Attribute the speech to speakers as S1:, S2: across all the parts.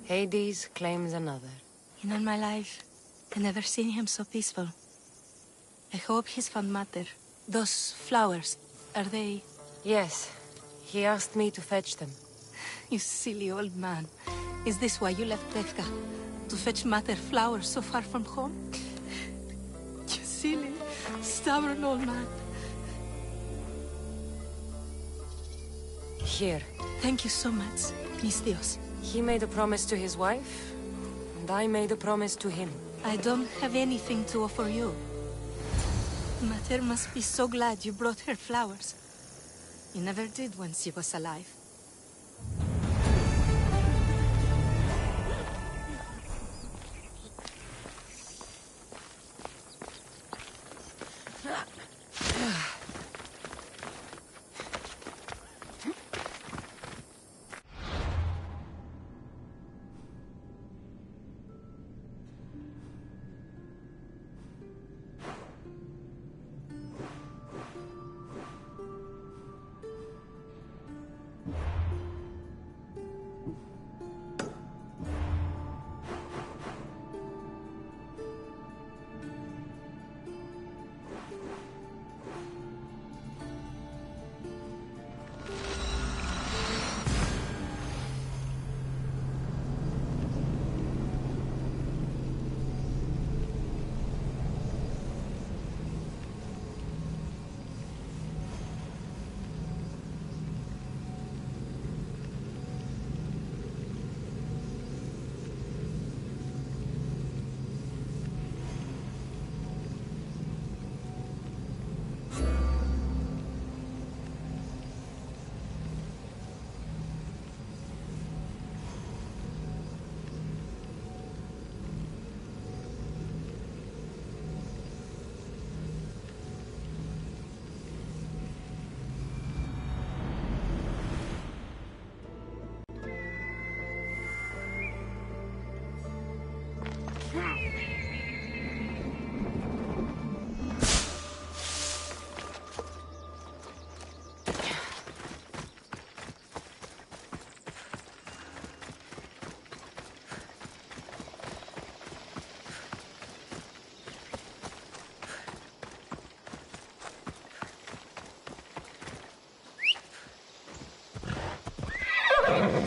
S1: Hades claims another.
S2: In all my life, I never seen him so peaceful. I hope he's found matter. Those flowers, are they...
S1: Yes. He asked me to fetch them.
S2: You silly old man. Is this why you left Tefka? To fetch matter flowers so far from home? You silly, stubborn old man.
S1: Here.
S2: Thank you so much, mis Dios.
S1: He made a promise to his wife, and I made a promise to him.
S2: I don't have anything to offer you. Mater must be so glad you brought her flowers. You never did when she was alive.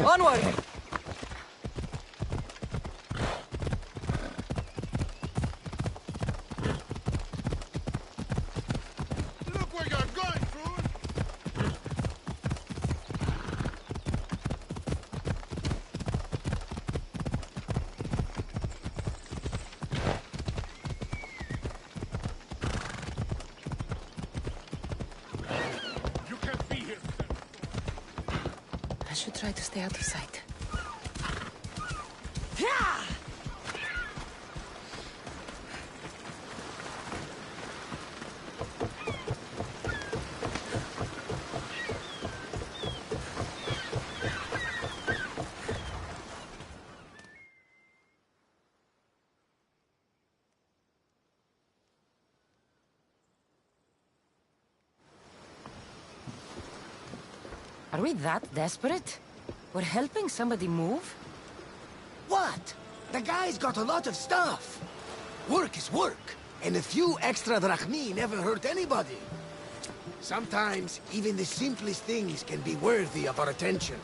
S1: Onward!
S3: Look where you're going, Cruz! You can't be here.
S1: I should try to stay out of sight. Are we that desperate? We're helping somebody move?
S4: What? The guy's got a lot of stuff. Work is work, and a few extra drachmi never hurt anybody. Sometimes, even the simplest things can be worthy of our attention.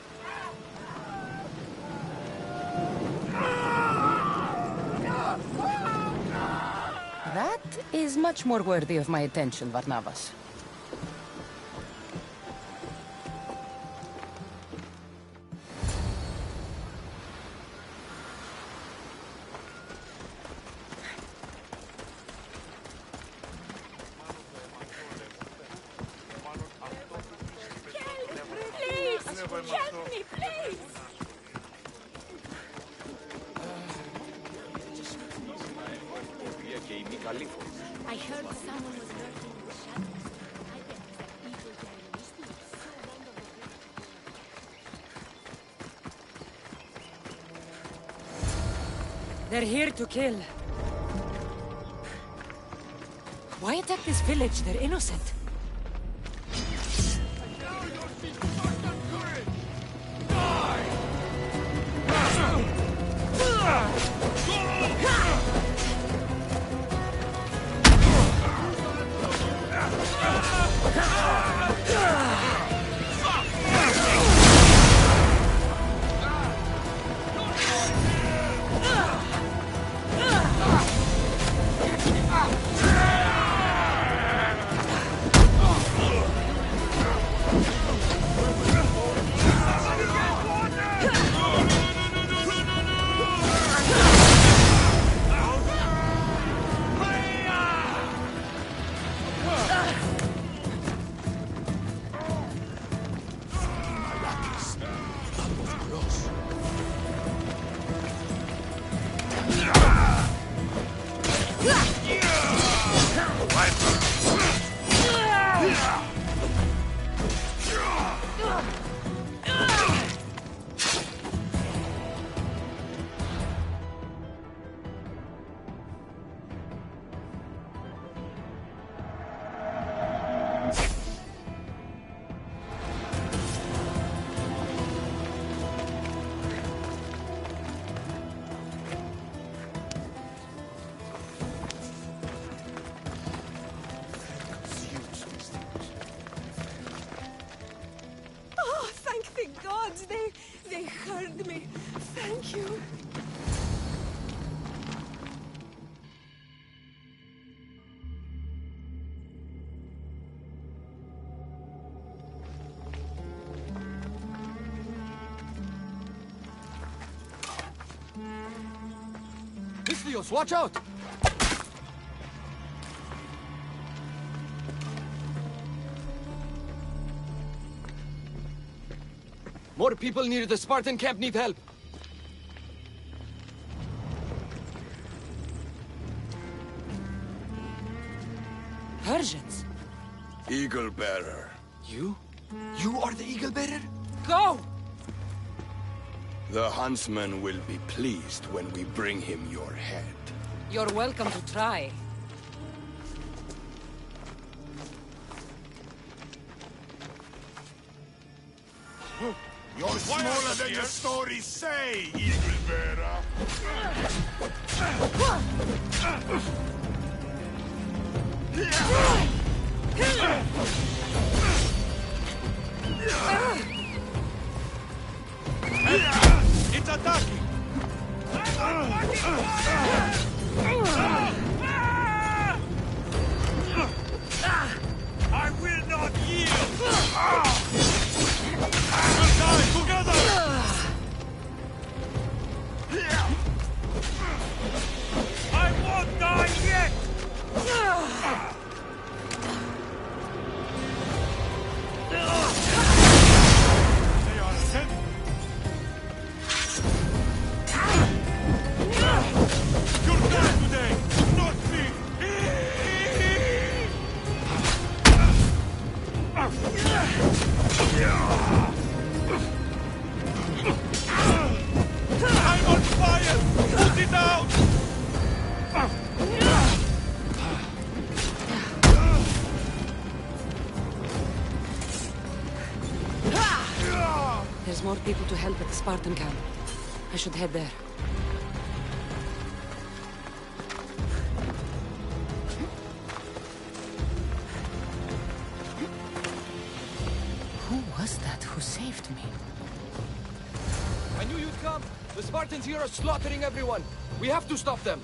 S1: That is much more worthy of my attention, Varnavas.
S2: Help me, please! I heard someone was lurking in the shadows. I bet that people there are listening.
S1: They're here to kill. Why attack this village? They're innocent.
S2: Oh, thank the gods! They heard me. Thank you.
S5: Isthios, watch out! More people near the Spartan camp need help.
S1: Persians.
S3: Eagle bearer.
S5: You? You are the Eagle Bearer?
S1: Go!
S3: The huntsman will be pleased when we bring him your head.
S1: You're welcome to try.
S3: You're smaller than your stories say, Eagle bearer. It's attacking! I will not yield! We'll die together! I won't die yet! They are sent. You're dead today, not me! I'm on fire! Put it out!
S1: There's more people to help at the Spartan camp. I should head there. Who was that who saved me?
S5: I knew you'd come. The Spartans here are slaughtering everyone. We have to stop them.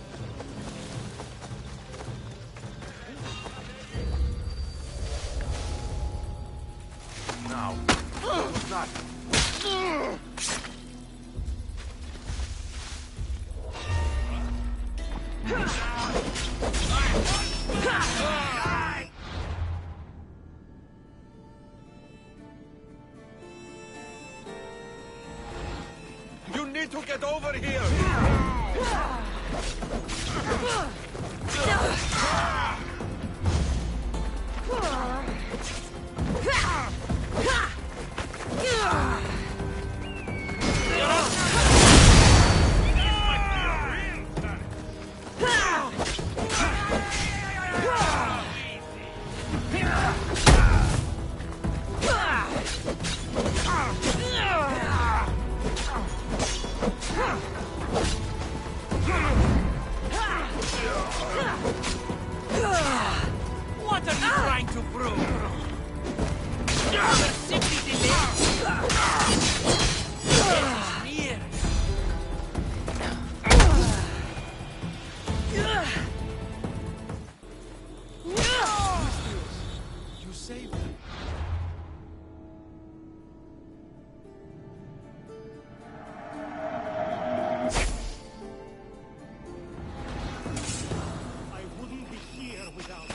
S3: Now, what was that? You need to get over here! trying to prove?
S5: You're simply delayed. Here.
S3: You saved them.
S6: I wouldn't be here without you.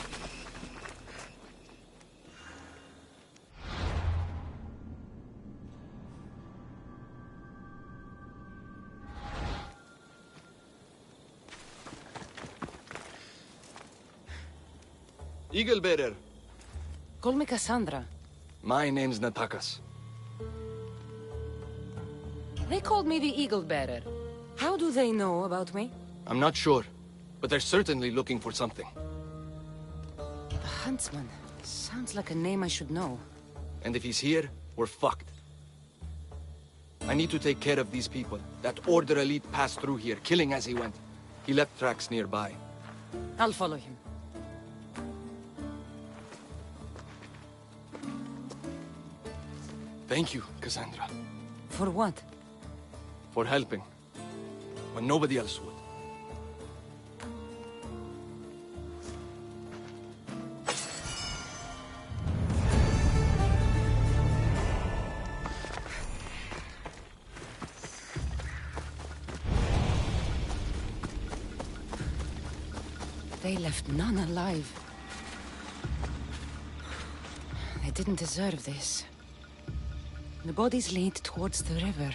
S5: Eagle Bearer.
S1: Call me Cassandra.
S5: My name's Natakas.
S1: They called me the Eagle Bearer. How do they know about me?
S5: I'm not sure, but they're certainly looking for something.
S1: The Huntsman. Sounds like a name I should know.
S5: And if he's here, we're fucked. I need to take care of these people. That Order elite passed through here, killing as he went. He left tracks nearby.
S1: I'll follow him.
S5: Thank you, Cassandra,
S1: For what?
S5: for helping, when nobody else would.
S1: They left none alive. They didn't deserve this. The bodies lead towards the river.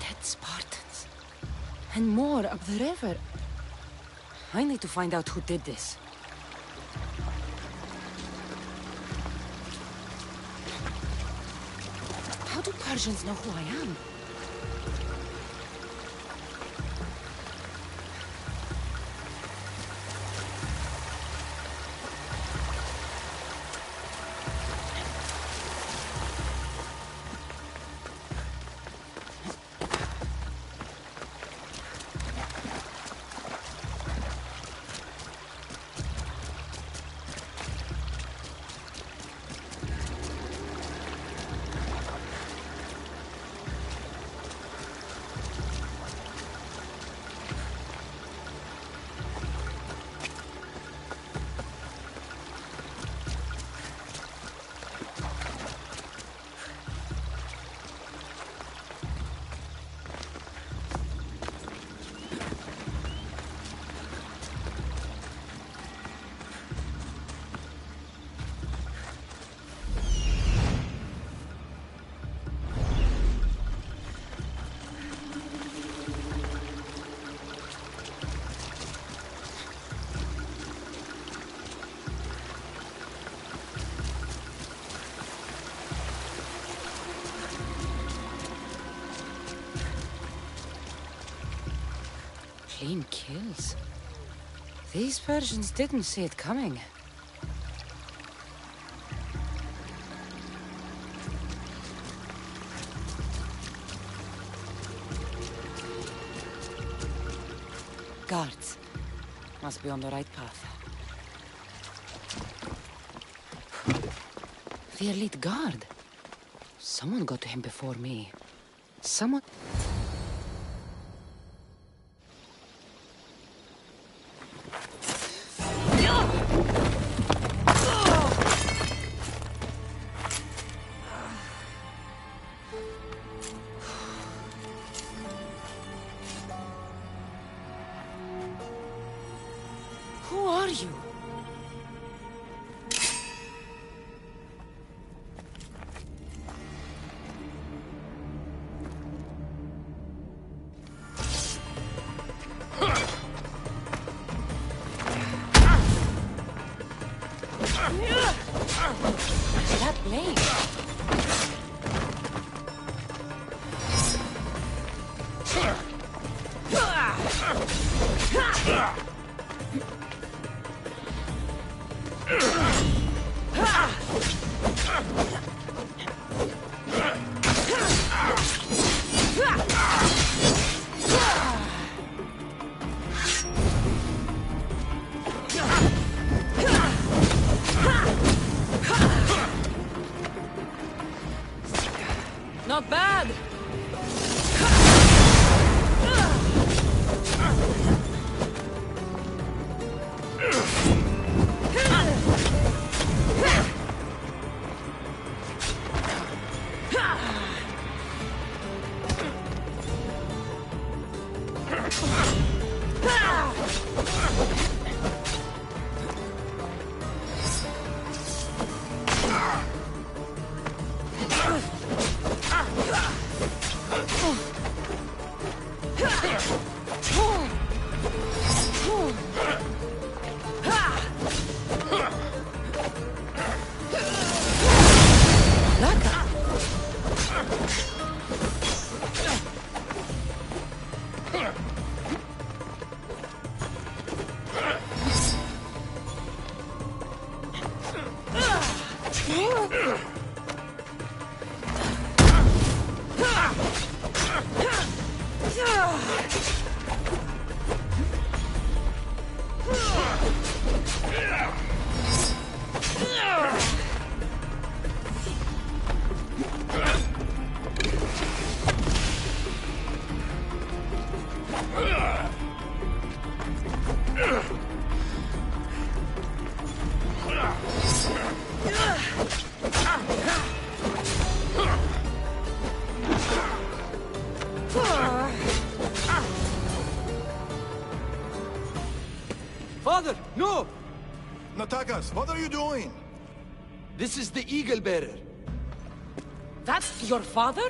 S1: Dead Spartans. And more up the river. I need to find out who did this. How do Persians know who I am? Clean kills. These Persians didn't see it coming. Guards. Must be on the right path. The elite guard. Someone got to him before me. Someone... Who are you? That blade.
S5: Father, no!
S3: Natakas, what are you doing?
S5: This is the Eagle Bearer.
S1: That's your father?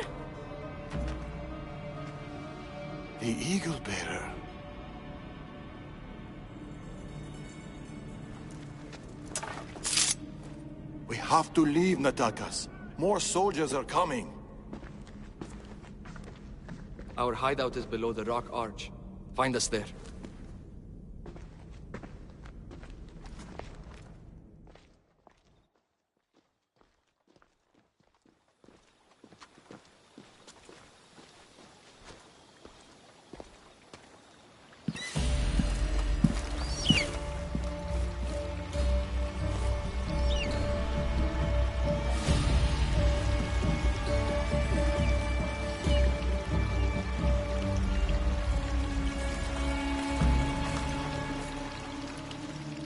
S3: The Eagle Bearer. We have to leave, Natakas. More soldiers are coming.
S5: Our hideout is below the rock arch. Find us there.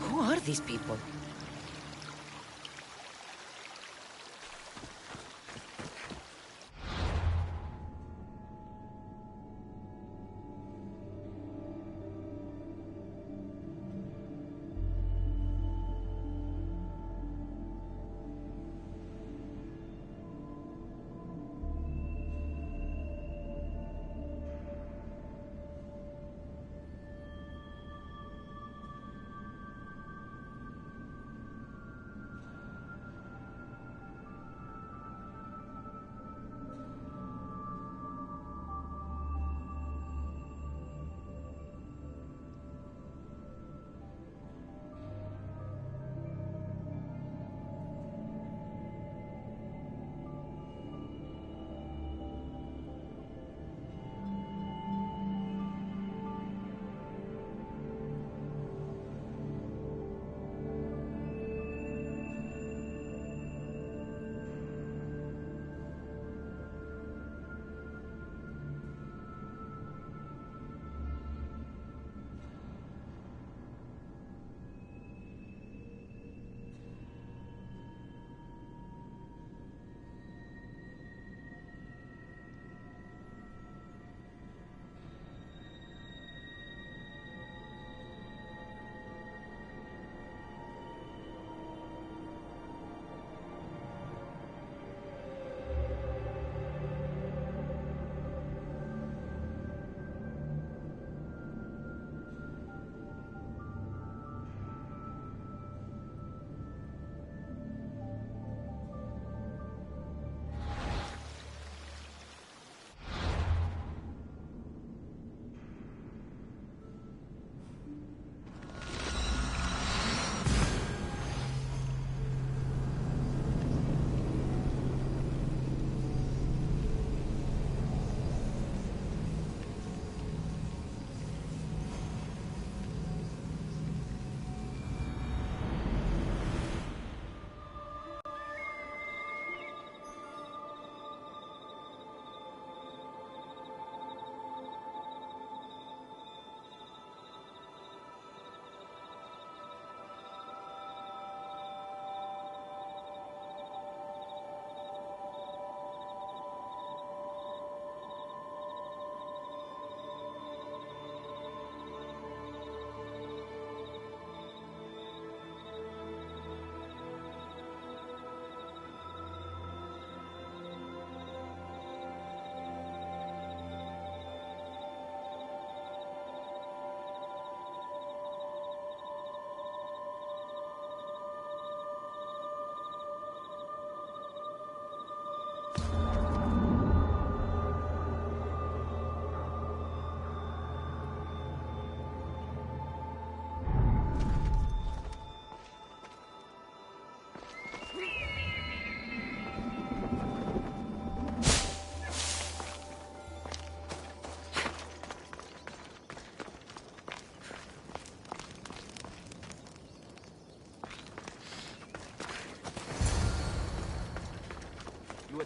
S1: Who are these people?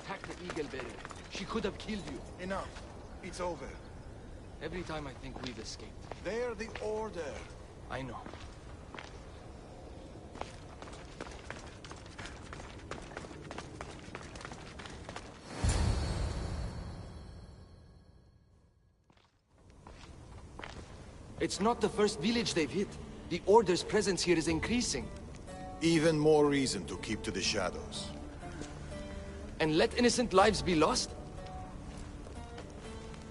S5: attacked the Eagle Bearer. She could have killed you.
S3: Enough. It's over.
S5: Every time I think we've escaped.
S3: They're the Order.
S5: I know. It's not the first village they've hit. The Order's presence here is increasing.
S3: Even more reason to keep to the shadows.
S5: And let innocent lives be lost?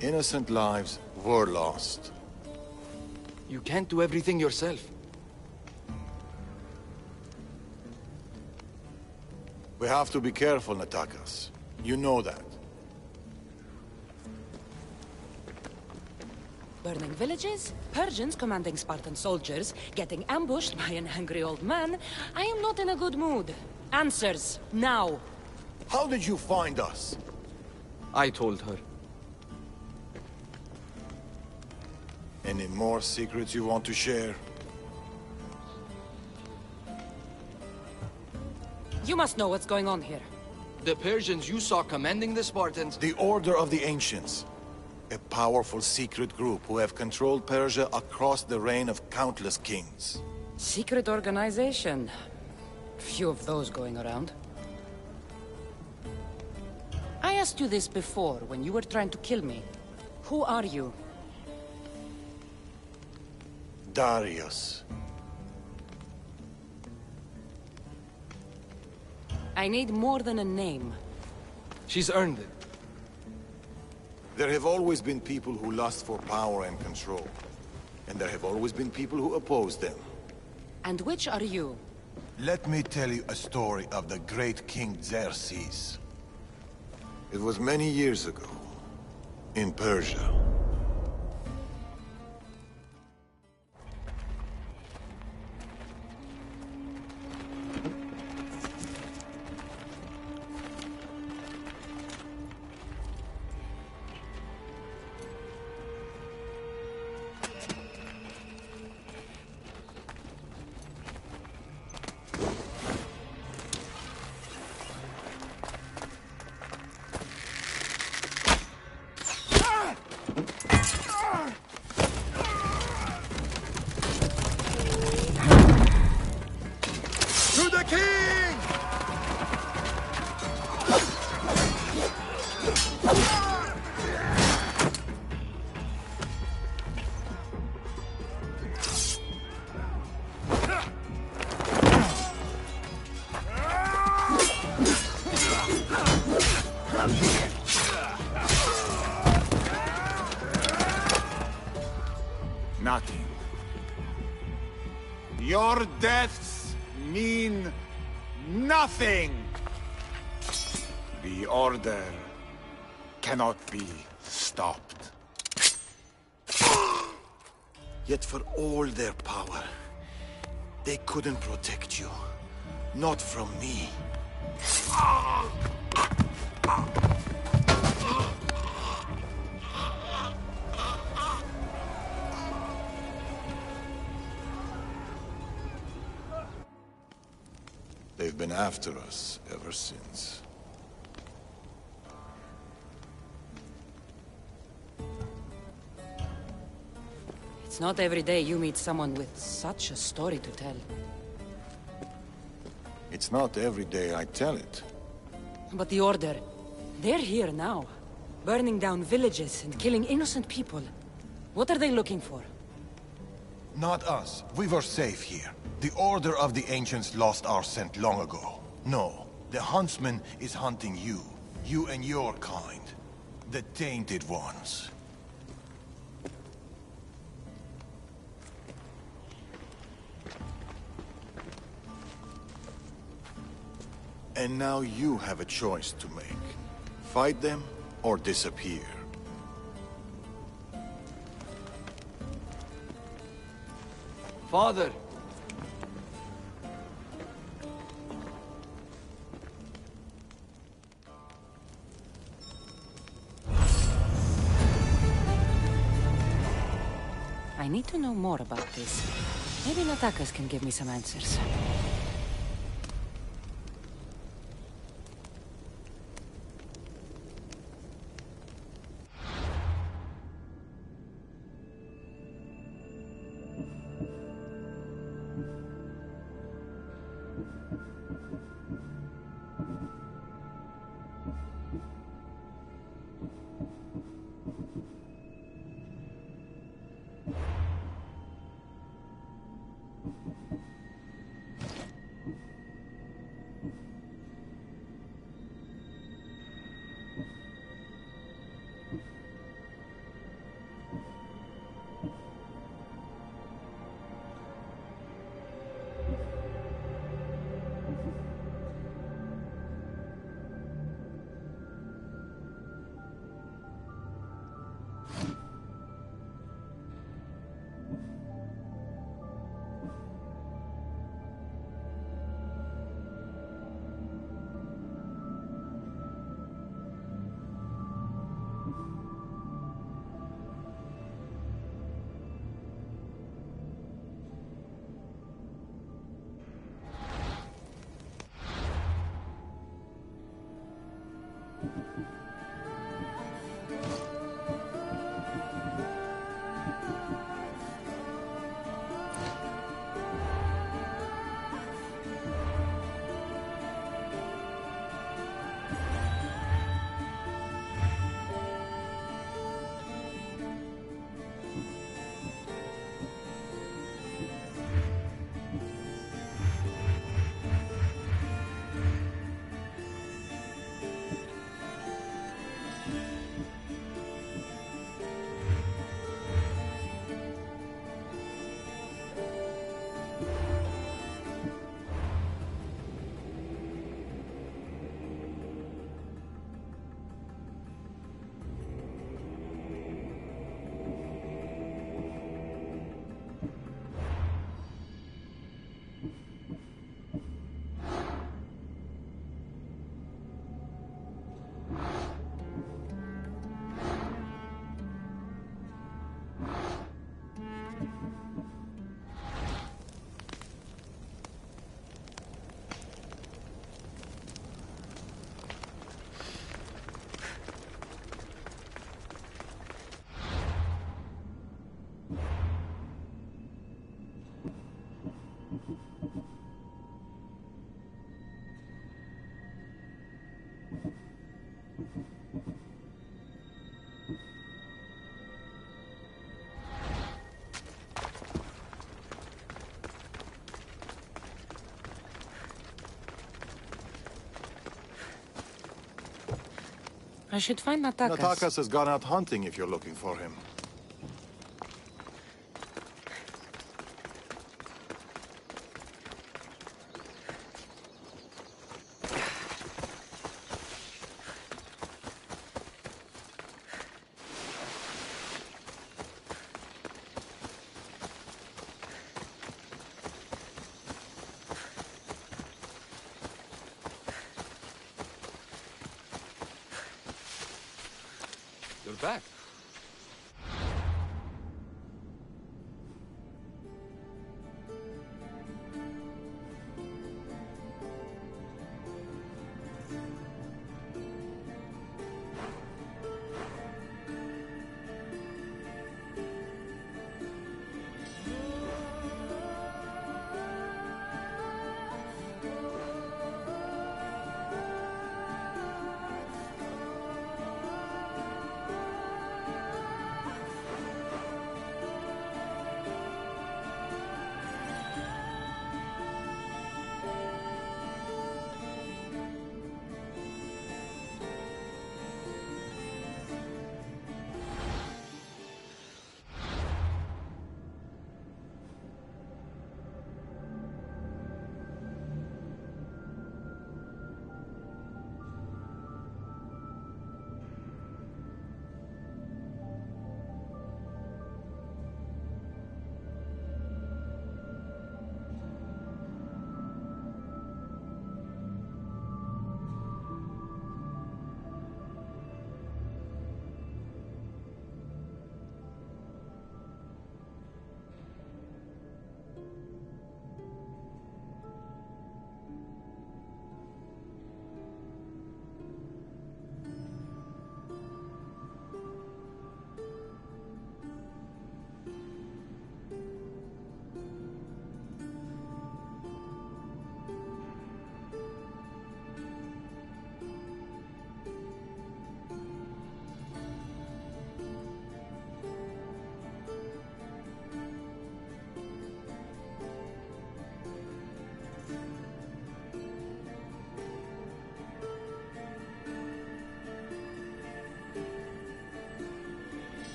S3: Innocent lives were lost.
S5: You can't do everything yourself.
S3: We have to be careful, Natakas. You know that.
S1: Burning villages, Persians commanding Spartan soldiers, getting ambushed by an angry old man. I am not in a good mood. Answers, now.
S3: How did you find us?
S5: I told her.
S3: Any more secrets you want to share?
S1: You must know what's going on here.
S5: The Persians you saw commanding the Spartans...
S3: The Order of the Ancients. A powerful secret group who have controlled Persia across the reign of countless kings.
S1: Secret organization. Few of those going around. I asked you this before, when you were trying to kill me. Who are you?
S3: Darius.
S1: I need more than a name.
S5: She's earned it.
S3: There have always been people who lust for power and control. And there have always been people who oppose them.
S1: And which are you?
S3: Let me tell you a story of the great King Xerxes. It was many years ago, in Persia. To the king! Nothing. Your deaths mean nothing. The Order cannot be stopped. Yet for all their power, they couldn't protect you. Not from me. They've been after us ever since.
S1: It's not every day you meet someone with such a story to tell.
S3: It's not every day I tell it.
S1: But the Order, they're here now. Burning down villages and killing innocent people. What are they looking for?
S3: Not us. We were safe here. The Order of the Ancients lost our scent long ago. No, the Huntsman is hunting you. You and your kind. The Tainted Ones. And now you have a choice to make. Fight them or disappear.
S5: Father!
S1: I need to know more about this. Maybe Natakas can give me some answers. I should find Natakas.
S3: Natakas has gone out hunting if you're looking for him.
S5: You're back.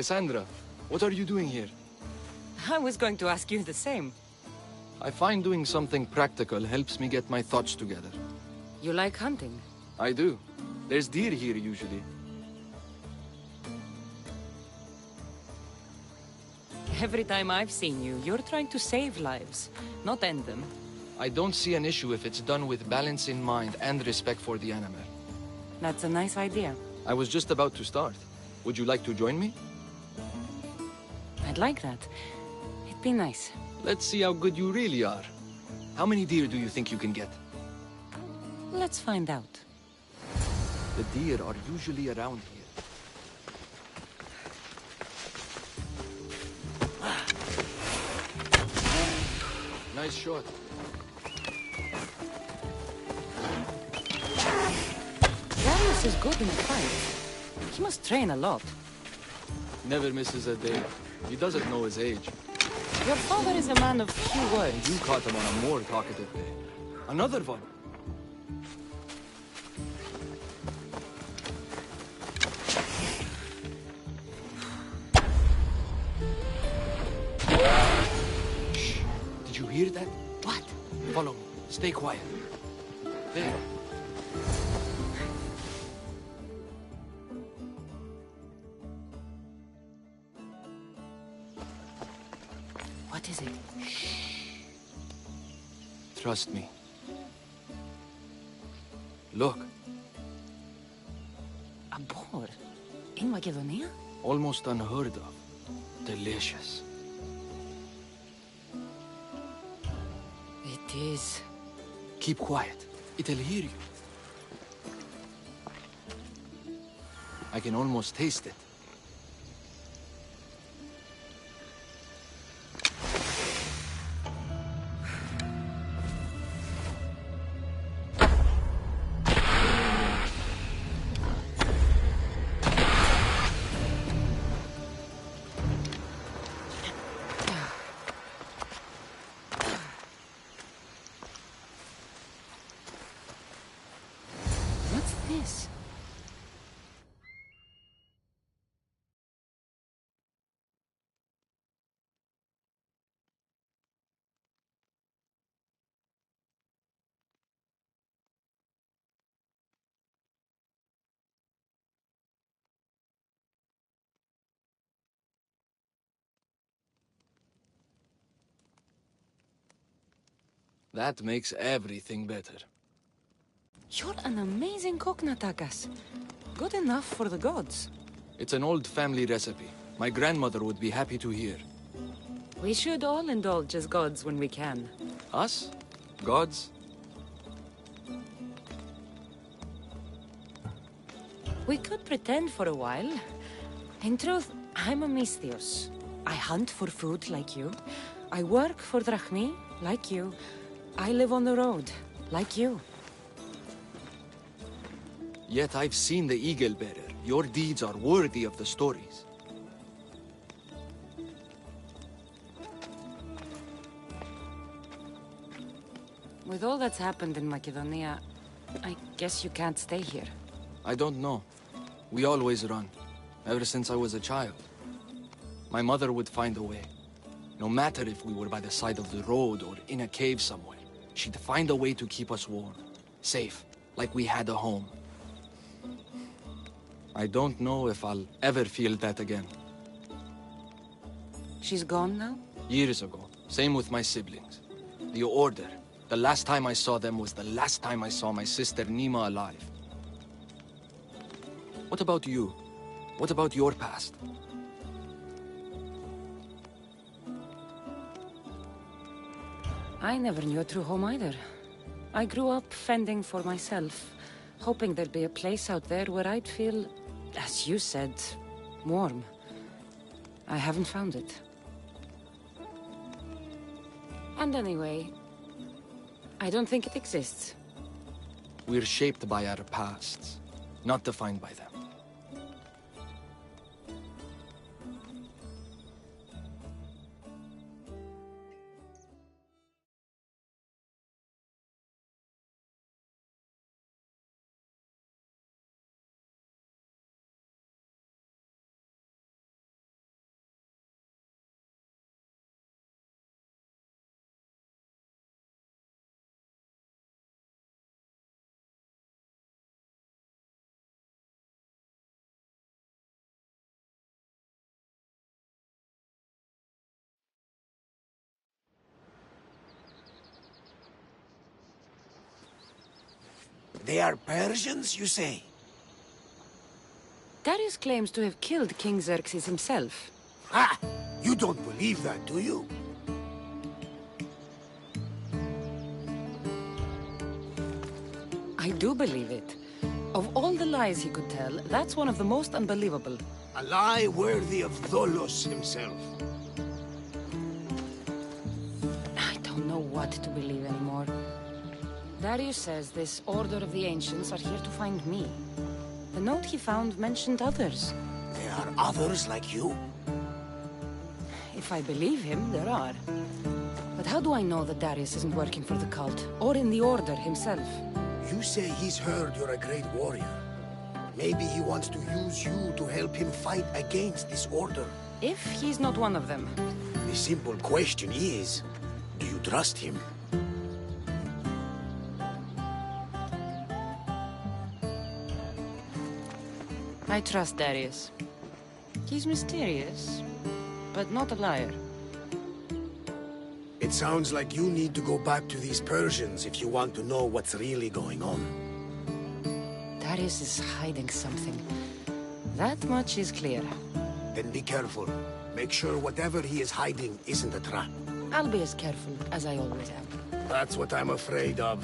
S5: Cassandra, what are you doing here?
S1: I was going to ask you the same.
S5: I find doing something practical helps me get my thoughts together.
S1: You like hunting?
S5: I do. There's deer here usually.
S1: Every time I've seen you, you're trying to save lives, not end them.
S5: I don't see an issue if it's done with balance in mind and respect for the animal.
S1: That's a nice idea.
S5: I was just about to start. Would you like to join me?
S1: I'd like that. It'd be nice.
S5: Let's see how good you really are. How many deer do you think you can get?
S1: Let's find out.
S5: The deer are usually around here. Nice shot.
S1: Darius is good in the fight. He must train a lot.
S5: Never misses a day. He doesn't know his age.
S1: Your father is a man of few words.
S5: You caught him on a more talkative day. Another one. Shh. Did you hear that?
S1: What?
S5: Follow me. Stay quiet. There.
S1: What is it?
S5: Trust me. Look,
S1: A boar? In Macedonia?
S5: almost unheard of. Delicious.
S1: It is.
S5: Keep quiet. It'll hear you. I can almost taste it.
S1: What's this?
S5: That makes everything better.
S1: You're an amazing cook, Natakas. Good enough for the gods.
S5: It's an old family recipe. My grandmother would be happy to hear.
S1: We should all indulge as gods when we can.
S5: Us? Gods?
S1: We could pretend for a while. In truth, I'm a Misthios. I hunt for food like you. I work for Drachmi like you. I live on the road like you.
S5: Yet I've seen the Eagle Bearer. Your deeds are worthy of the stories.
S1: With all that's happened in Macedonia, I guess you can't stay here.
S5: I don't know. We always run. Ever since I was a child. My mother would find a way. No matter if we were by the side of the road or in a cave somewhere, she'd find a way to keep us warm. Safe. Like we had a home. I don't know if I'll ever feel that again.
S1: She's gone now?
S5: Years ago. Same with my siblings. The Order. The last time I saw them was the last time I saw my sister Nima alive. What about you? What about your past?
S1: I never knew a true home either. I grew up fending for myself, hoping there'd be a place out there where I'd feel, as you said, warm. I haven't found it. And anyway, I don't think it exists.
S5: We're shaped by our pasts, not defined by them.
S4: They are Persians, you say?
S1: Darius claims to have killed King Xerxes himself.
S4: Ha! You don't believe that, do you?
S1: I do believe it. Of all the lies he could tell, that's one of the most unbelievable.
S4: A lie worthy of Tholos himself.
S1: I don't know what to believe anymore. Darius says this Order of the Ancients are here to find me. The note he found mentioned others.
S4: There are others like you?
S1: If I believe him, there are. But how do I know that Darius isn't working for the cult, or in the Order himself?
S4: You say he's heard you're a great warrior. Maybe he wants to use you to help him fight against this order.
S1: If he's not one of them.
S4: The simple question is, do you trust him?
S1: I trust Darius. He's mysterious, but not a liar.
S4: It sounds like you need to go back to these Persians if you want to know what's really going on.
S1: Darius is hiding something. That much is clear.
S4: Then be careful. Make sure whatever he is hiding isn't a trap.
S1: I'll be as careful as I always am.
S4: That's what I'm afraid of.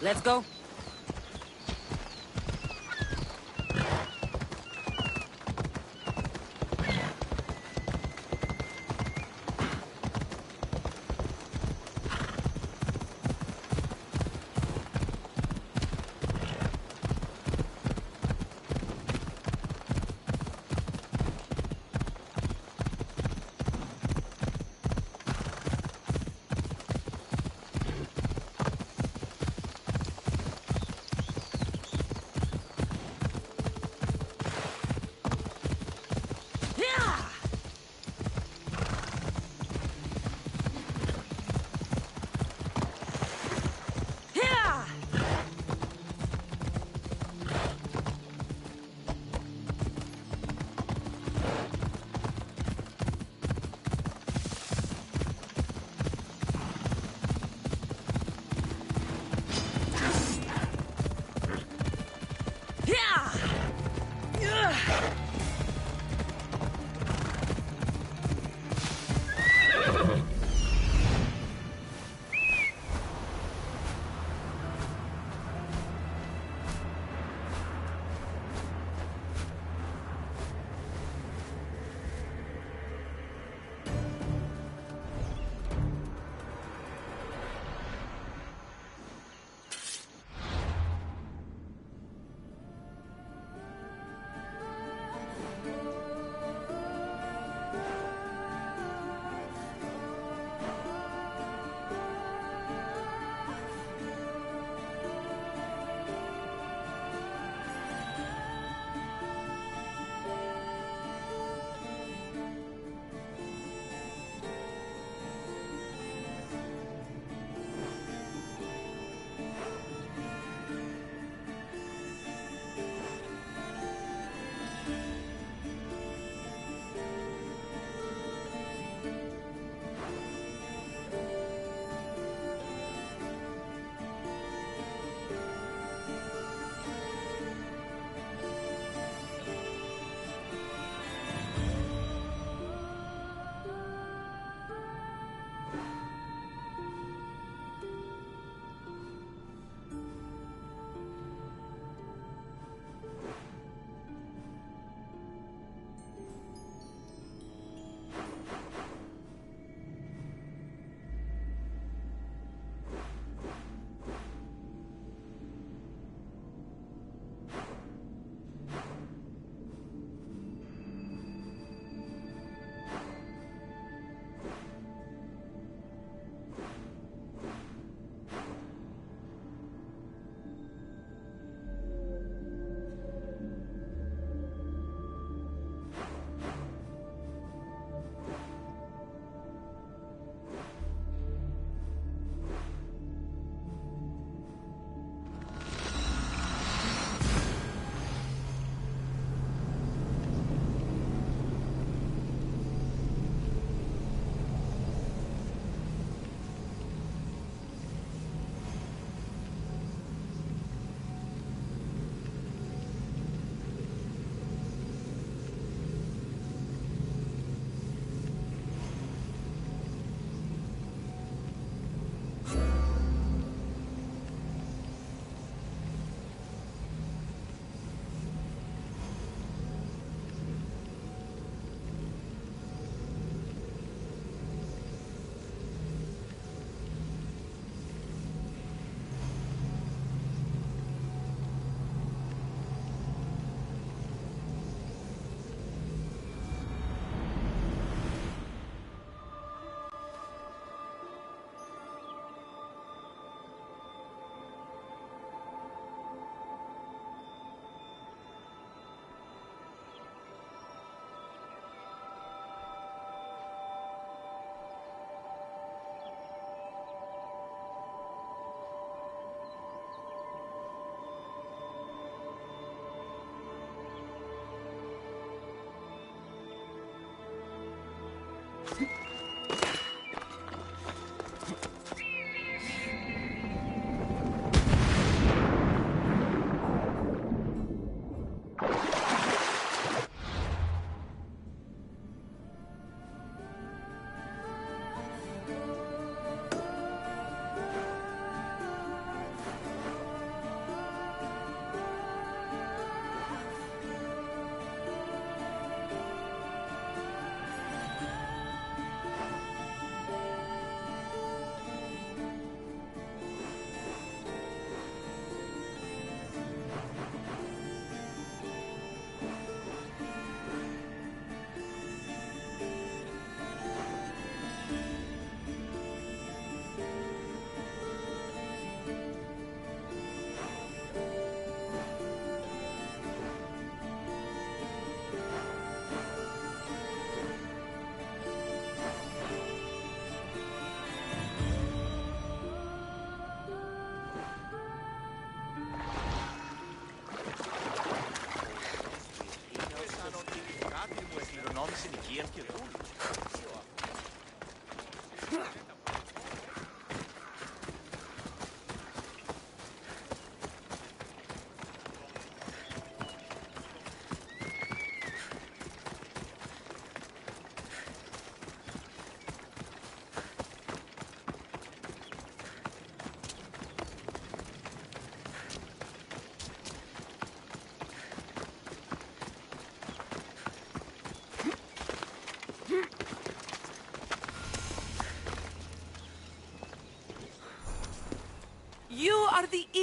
S1: Let's go.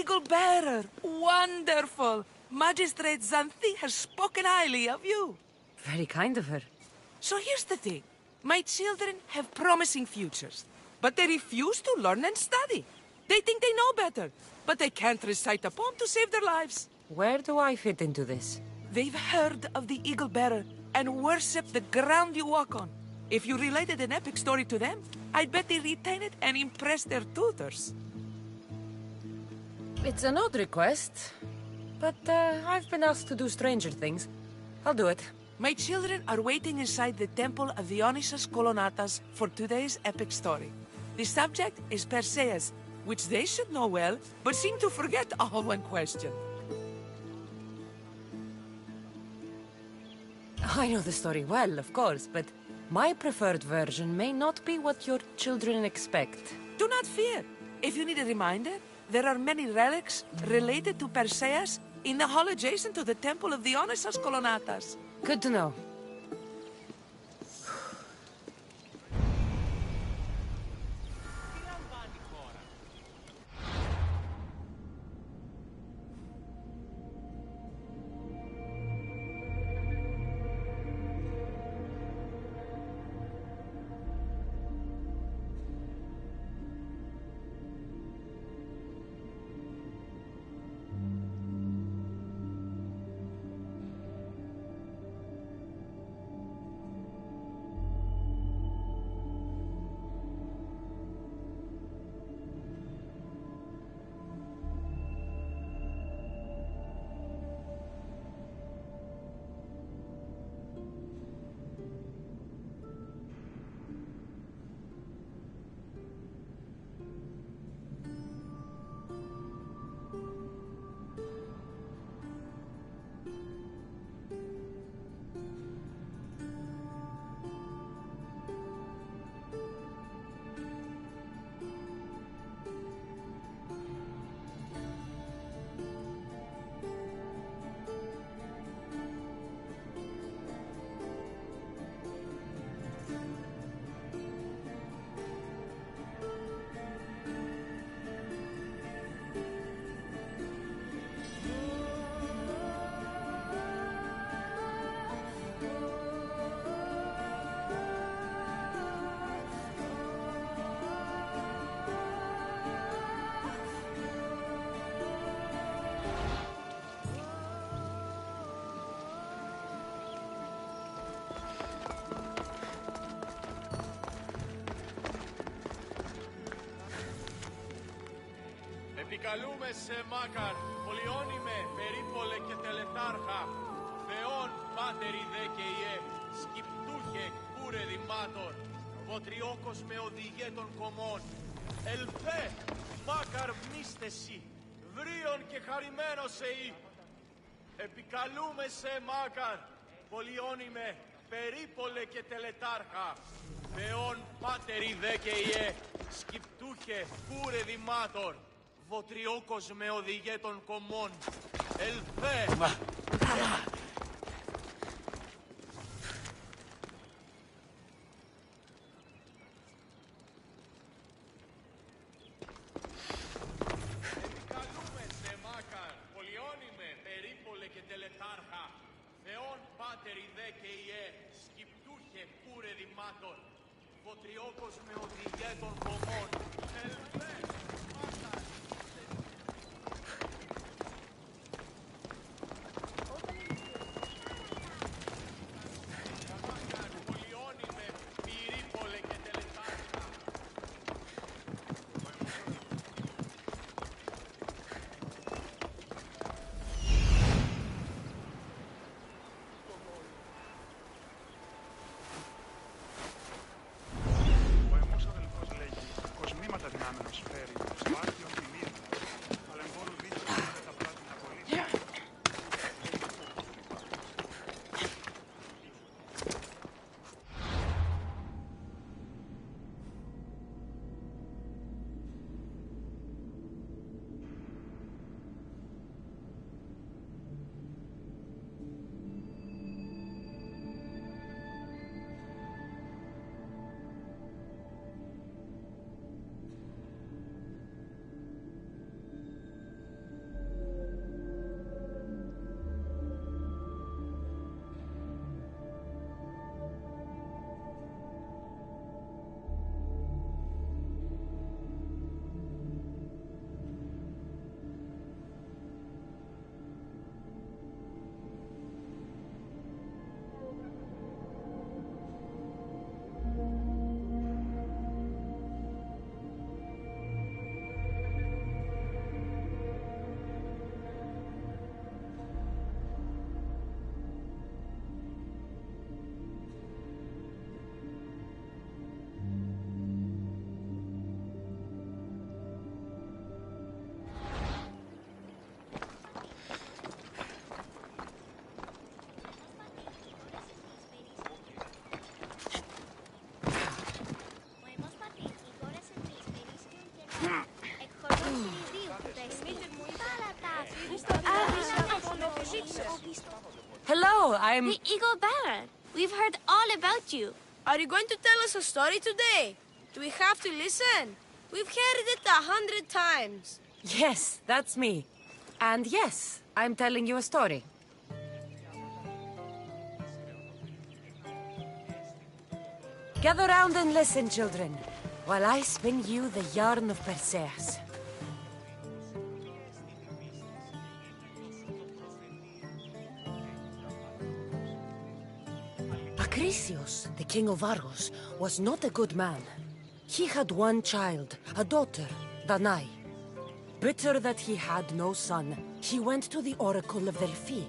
S2: Eagle Bearer! Wonderful! Magistrate Xanthi has spoken highly of you.
S1: Very kind of her.
S2: So here's the thing. My children have promising futures, but they refuse to learn and study. They think they know better, but they can't recite a poem to save their lives.
S1: Where do I fit into this?
S2: They've heard of the Eagle Bearer and worship the ground you walk on. If you related an epic story to them, I'd bet they'd retain it and impress their tutors.
S1: It's an odd request, but I've been asked to do stranger things. I'll do it.
S2: My children are waiting inside the temple of Dionysus Kolonatas for today's epic story. The subject is Perseus, which they should know well, but seem to forget all when questioned.
S1: I know the story well, of course, but my preferred version may not be what your children expect.
S2: Do not fear. If you need a reminder, there are many relics related to Perseus in the hall adjacent to the temple of Dionysus Kolonatas.
S1: Good to know.
S7: Επικαλούμε σε Μάκαρ, πολιώνυμε, περίπολε και τελετάρχα, Θεόν πάτερη δε και ιε, σκυπτούχε κούρε δημάτων, βοτριόκος με οδηγέ των κομμών, ελθέ, Μάκαρ μνήστεση, βρίον και χαρημένος εί. Επικαλούμε σε Μάκαρ, πολιώνυμε, περίπολε και τελετάρχα, Θεόν πάτερη δε και ιε, σκυπτούχε κούρε δημάτων, βοτριόκος με οδηγέ των κομμών. Ελθέ! Επικαλούμε σε Μάκαρ, πολιώνυμε, περίπολε και τελετάρχα, Θεόν πάτερη δε και ιε, σκυπτούχε κούρε δημάτων, βοτριόκος με οδηγέ των κομμών. Ελθέ!
S8: Φέρει.
S1: Hello, I'm...
S8: The Eagle Bearer. We've heard all about you.
S9: Are you going to tell us a story today? Do we have to listen? We've heard it 100 times.
S1: Yes, that's me. And yes, I'm telling you a story. Gather round and listen, children, while I spin you the yarn of Perseus. Acrisius, the king of Argos, was not a good man. He had one child, a daughter, Danae. Bitter that he had no son, he went to the oracle of Delphi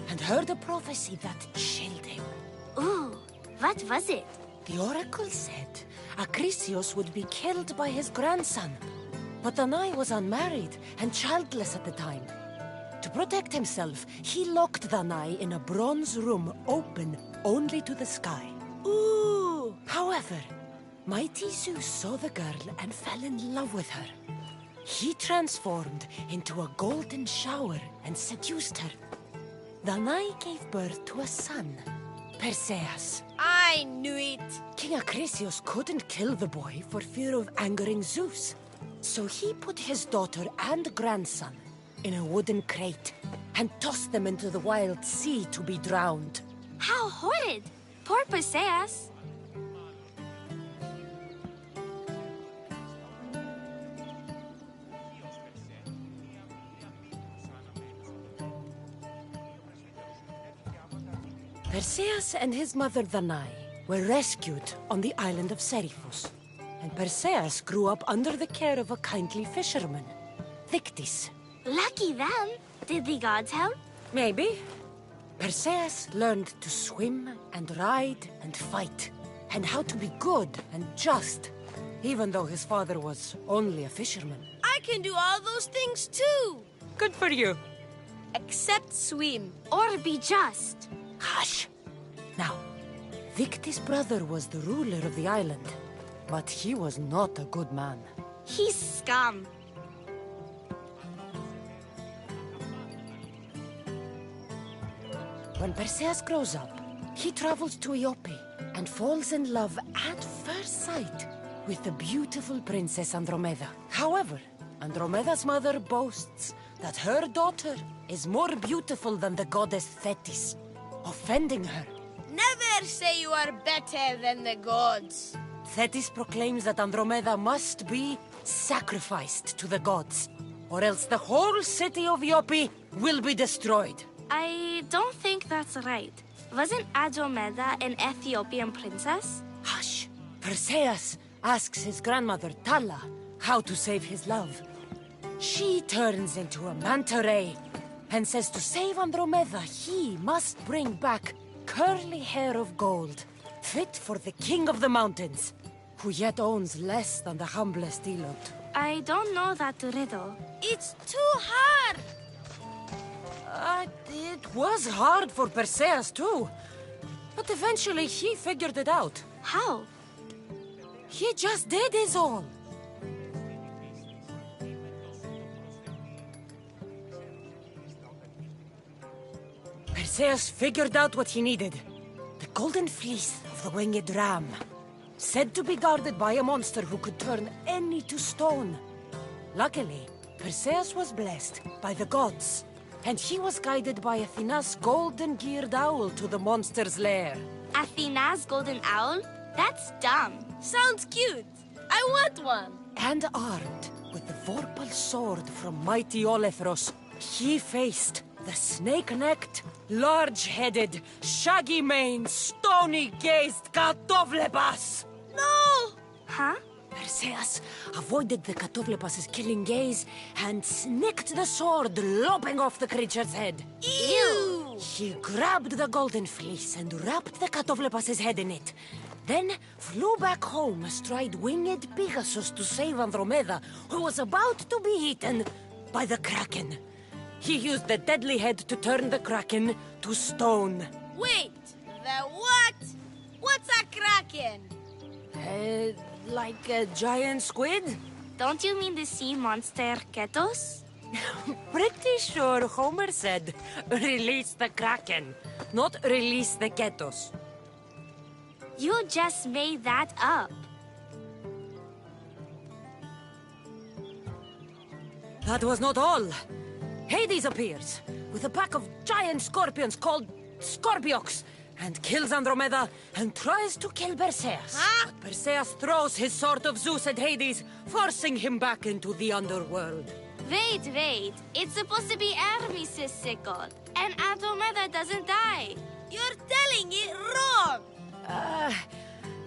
S1: and heard a prophecy that chilled him.
S8: Ooh, what was it?
S1: The oracle said Acrisius would be killed by his grandson. But Danae was unmarried and childless at the time. To protect himself, he locked Danae in a bronze room open only to the sky.
S9: Ooh!
S1: However, mighty Zeus saw the girl and fell in love with her. He transformed into a golden shower and seduced her. Danae gave birth to a son, Perseus.
S9: I knew it.
S1: King Acrisius couldn't kill the boy for fear of angering Zeus. So he put his daughter and grandson in a wooden crate and tossed them into the wild sea to be drowned.
S8: How horrid! Poor Perseus.
S1: Perseus and his mother Danae were rescued on the island of Seriphus, and Perseus grew up under the care of a kindly fisherman, Thictis.
S8: Lucky them. Did the gods help?
S1: Maybe. Perseus learned to swim and ride and fight, and how to be good and just, even though his father was only a fisherman.
S9: I can do all those things too.
S1: Good for you.
S9: Except swim.
S8: Or be just.
S1: Hush! Now, Thictis' brother was the ruler of the island, but he was not a good man.
S8: He's scum.
S1: When Perseus grows up, he travels to Iope and falls in love at first sight with the beautiful Princess Andromeda. However, Andromeda's mother boasts that her daughter is more beautiful than the goddess Thetis, offending her.
S9: Never say you are better than the gods.
S1: Thetis proclaims that Andromeda must be sacrificed to the gods, or else the whole city of Iope will be destroyed.
S8: I don't think that's right. Wasn't Andromeda an Ethiopian princess?
S1: Hush! Perseus asks his grandmother Tala how to save his love. She turns into a manta ray and says to save Andromeda, he must bring back curly hair of gold, fit for the king of the mountains, who yet owns less than the humblest elot.
S8: I don't know that riddle.
S9: It's too hard.
S1: It was hard for Perseus too, but eventually he figured it out.
S8: How?
S1: He just did is all. Perseus figured out what he needed. The golden fleece of the winged ram, said to be guarded by a monster who could turn any to stone. Luckily, Perseus was blessed by the gods, and he was guided by Athena's golden-geared owl to the monster's lair.
S8: Athena's golden owl? That's dumb.
S9: Sounds cute. I want one.
S1: And armed with the vorpal sword from mighty Olethros, he faced the snake-necked, large-headed, shaggy-maned, stony-gazed Katovlepas!
S9: No!
S8: Huh?
S1: Perseus avoided the Katovlepas' killing gaze and snicked the sword, lopping off the creature's head.
S9: Ew!
S1: He grabbed the golden fleece and wrapped the Katovlepas' head in it. Then flew back home astride winged Pegasus to save Andromeda, who was about to be eaten by the Kraken. He used the deadly head to turn the Kraken to stone.
S9: Wait, the what? What's a kraken?
S1: Like a giant squid?
S8: Don't you mean the sea monster Ketos?
S1: Pretty sure Homer said, release the Kraken, not release the Ketos.
S8: You just made that up.
S1: That was not all. Hades appears with a pack of giant scorpions called Scorpiox and kills Andromeda and tries to kill Perseus.
S9: Huh?
S1: But Perseus throws his sword of Zeus at Hades, forcing him back into the underworld.
S8: Wait. It's supposed to be Hermes' sickle, and Andromeda doesn't die.
S9: You're telling it wrong!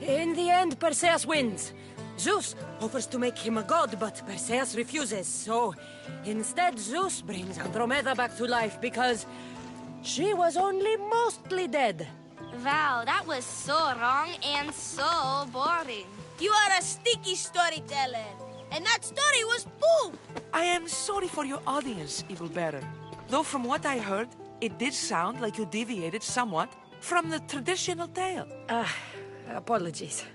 S1: In the end, Perseus wins. Zeus offers to make him a god, but Perseus refuses, so instead Zeus brings Andromeda back to life because she was only mostly dead.
S8: Wow, that was so wrong and so boring.
S9: You are a sticky storyteller, and that story was poop!
S2: I am sorry for your audience, Evil Bearer. Though from what I heard, it did sound like you deviated somewhat from the traditional tale.
S1: Apologies.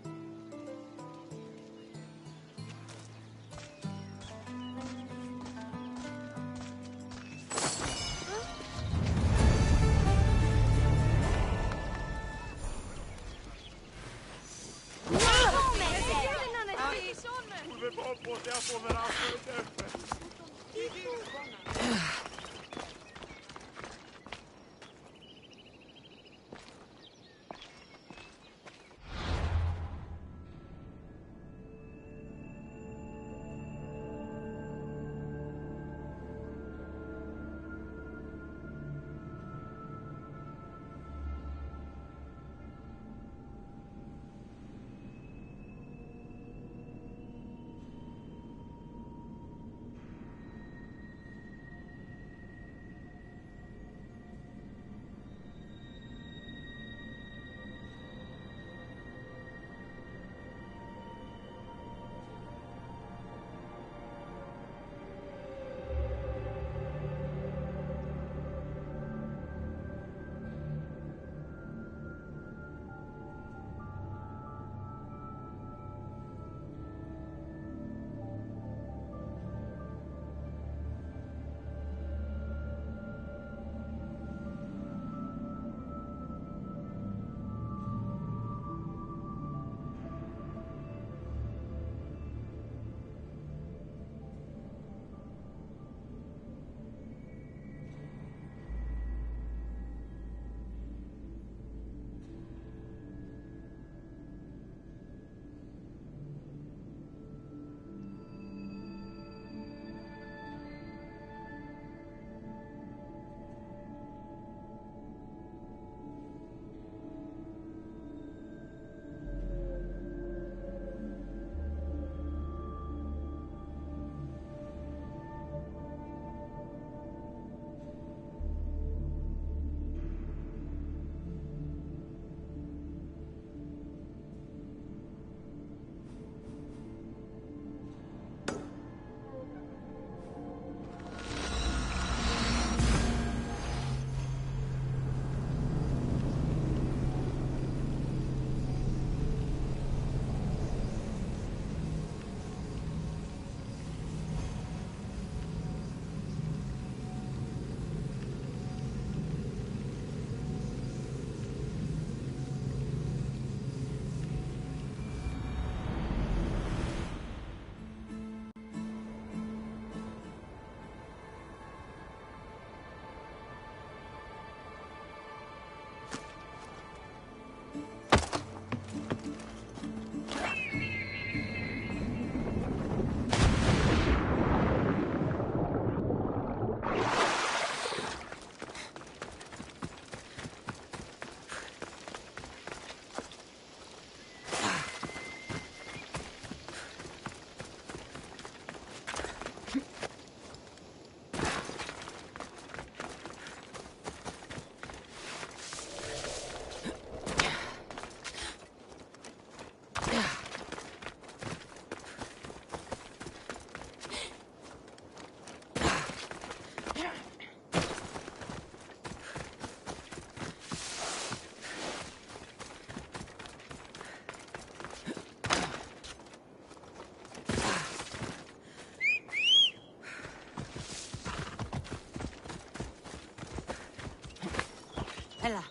S1: Hela.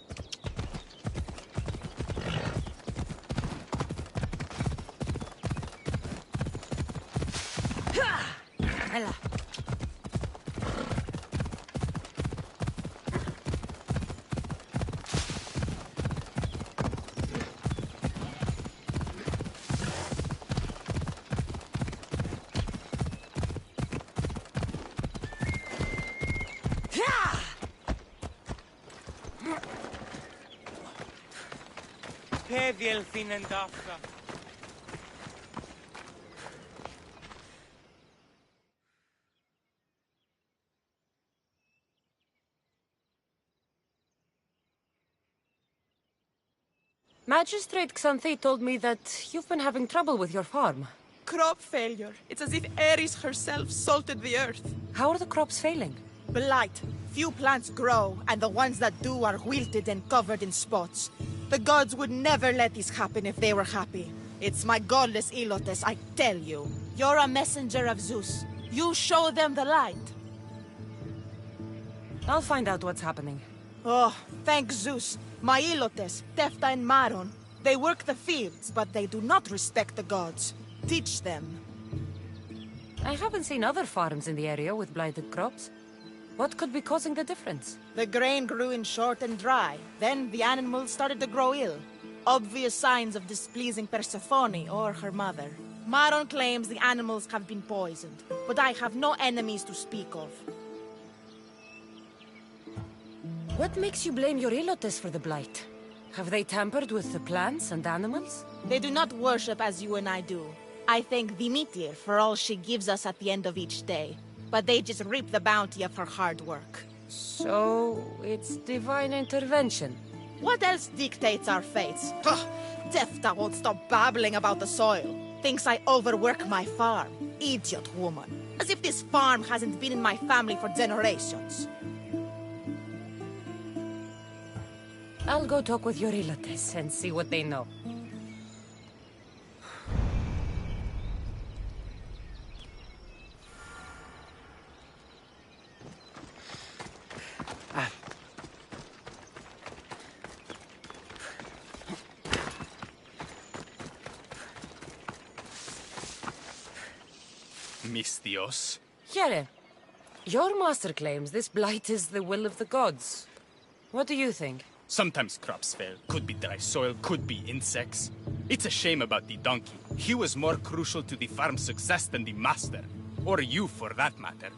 S1: Hela.
S7: Πέ διελθύνεν ταύτα.
S1: Magistrate Xanthi told me that you've been having trouble with your farm.
S10: Crop failure. It's as if Ares herself salted the earth.
S1: How are the crops failing?
S10: Blight. Few plants grow, and the ones that do are wilted and covered in spots. The gods would never let this happen if they were happy. It's my godless Ilotes, I tell you. You're a messenger of Zeus. You show them the light.
S1: I'll find out what's happening.
S10: Oh, thank Zeus. My Ilotes, Tefta and Maron, they work the fields, but they do not respect the gods. Teach them.
S1: I haven't seen other farms in the area with blighted crops. What could be causing the difference?
S10: The grain grew in short and dry. Then the animals started to grow ill. Obvious signs of displeasing Persephone or her mother. Maron claims the animals have been poisoned, but I have no enemies to speak of.
S1: What makes you blame your Ilotes for the blight? Have they tampered with the plants and animals?
S10: They do not worship as you and I do. I thank Demeter for all she gives us at the end of each day. But they just reap the bounty of her hard work.
S1: So, it's divine intervention.
S10: What else dictates our fates? Ugh, Tefta won't stop babbling about the soil. Thinks I overwork my farm. Idiot woman. As if this farm hasn't been in my family for generations.
S1: I'll go talk with your Ilotes and see what they know.
S11: Mistios.
S1: Here, your master claims this blight is the will of the gods. What do you think?
S11: Sometimes crops fail. Could be dry soil, could be insects. It's a shame about the donkey. He was more crucial to the farm's success than the master. Or you, for that matter.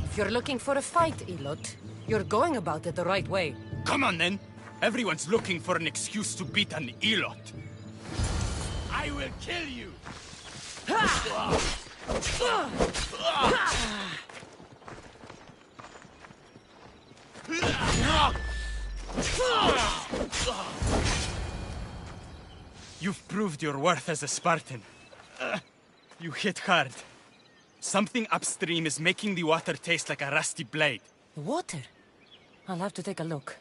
S1: If you're looking for a fight, Ilot, you're going about it the right way.
S11: Come on, then. Everyone's looking for an excuse to beat an Elot. I will kill you! You've proved your worth as a Spartan. You hit hard. Something upstream is making the water taste like a rusty blade.
S1: The water? I'll have to take a look.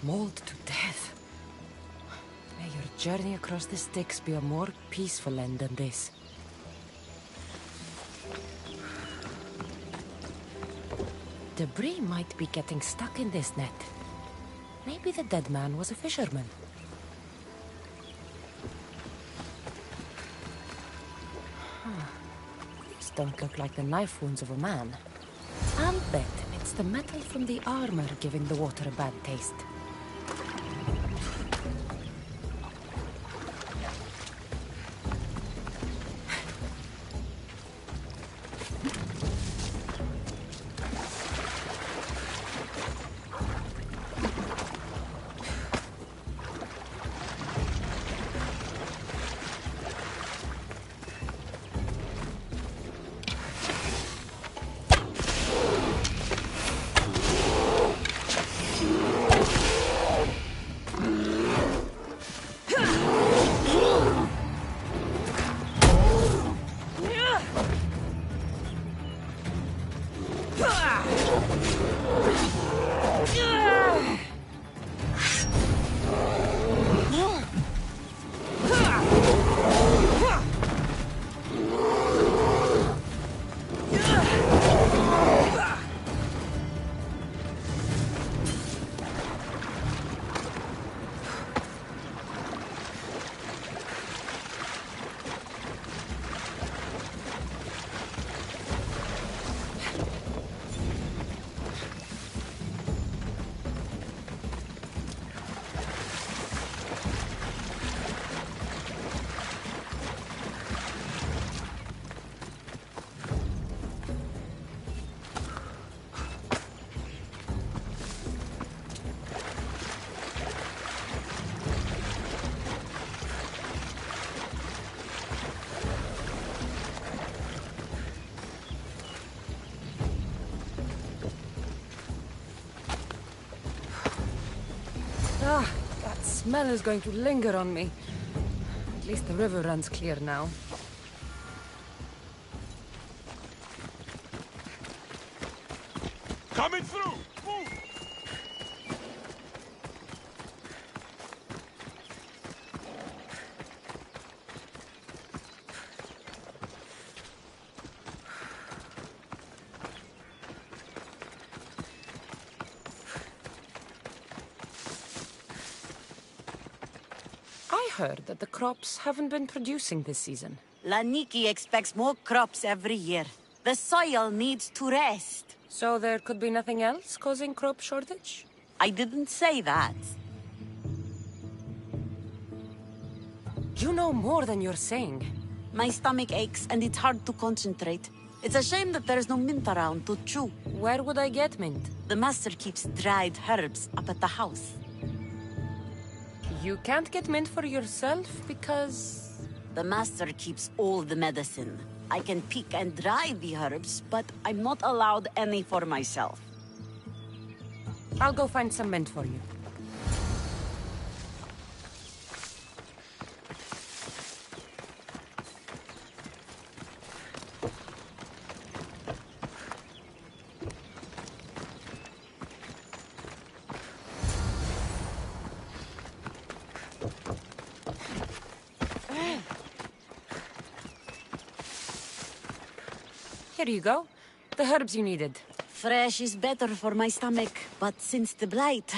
S1: Mauled to death. May your journey across the Styx be a more peaceful end than this. Debris might be getting stuck in this net. Maybe the dead man was a fisherman. These don't look like the knife wounds of a man. I'll bet it's the metal from the armor giving the water a bad taste. smell is going to linger on me. At least the river runs clear now.
S7: Coming through! Move!
S1: I heard that the crops haven't been producing this season.
S12: Laniki expects more crops every year. The soil needs to rest.
S1: So there could be nothing else causing crop shortage?
S12: I didn't say that.
S1: You know more than you're saying.
S12: My stomach aches and it's hard to concentrate. It's a shame that there's no mint around to chew.
S1: Where would I get mint?
S12: The master keeps dried herbs up at the house.
S1: You can't get mint for yourself because...
S12: The master keeps all the medicine. I can pick and dry the herbs, but I'm not allowed any for myself.
S1: I'll go find some mint for you. Here you go. The herbs you needed.
S12: Fresh is better for my stomach, but since the blight,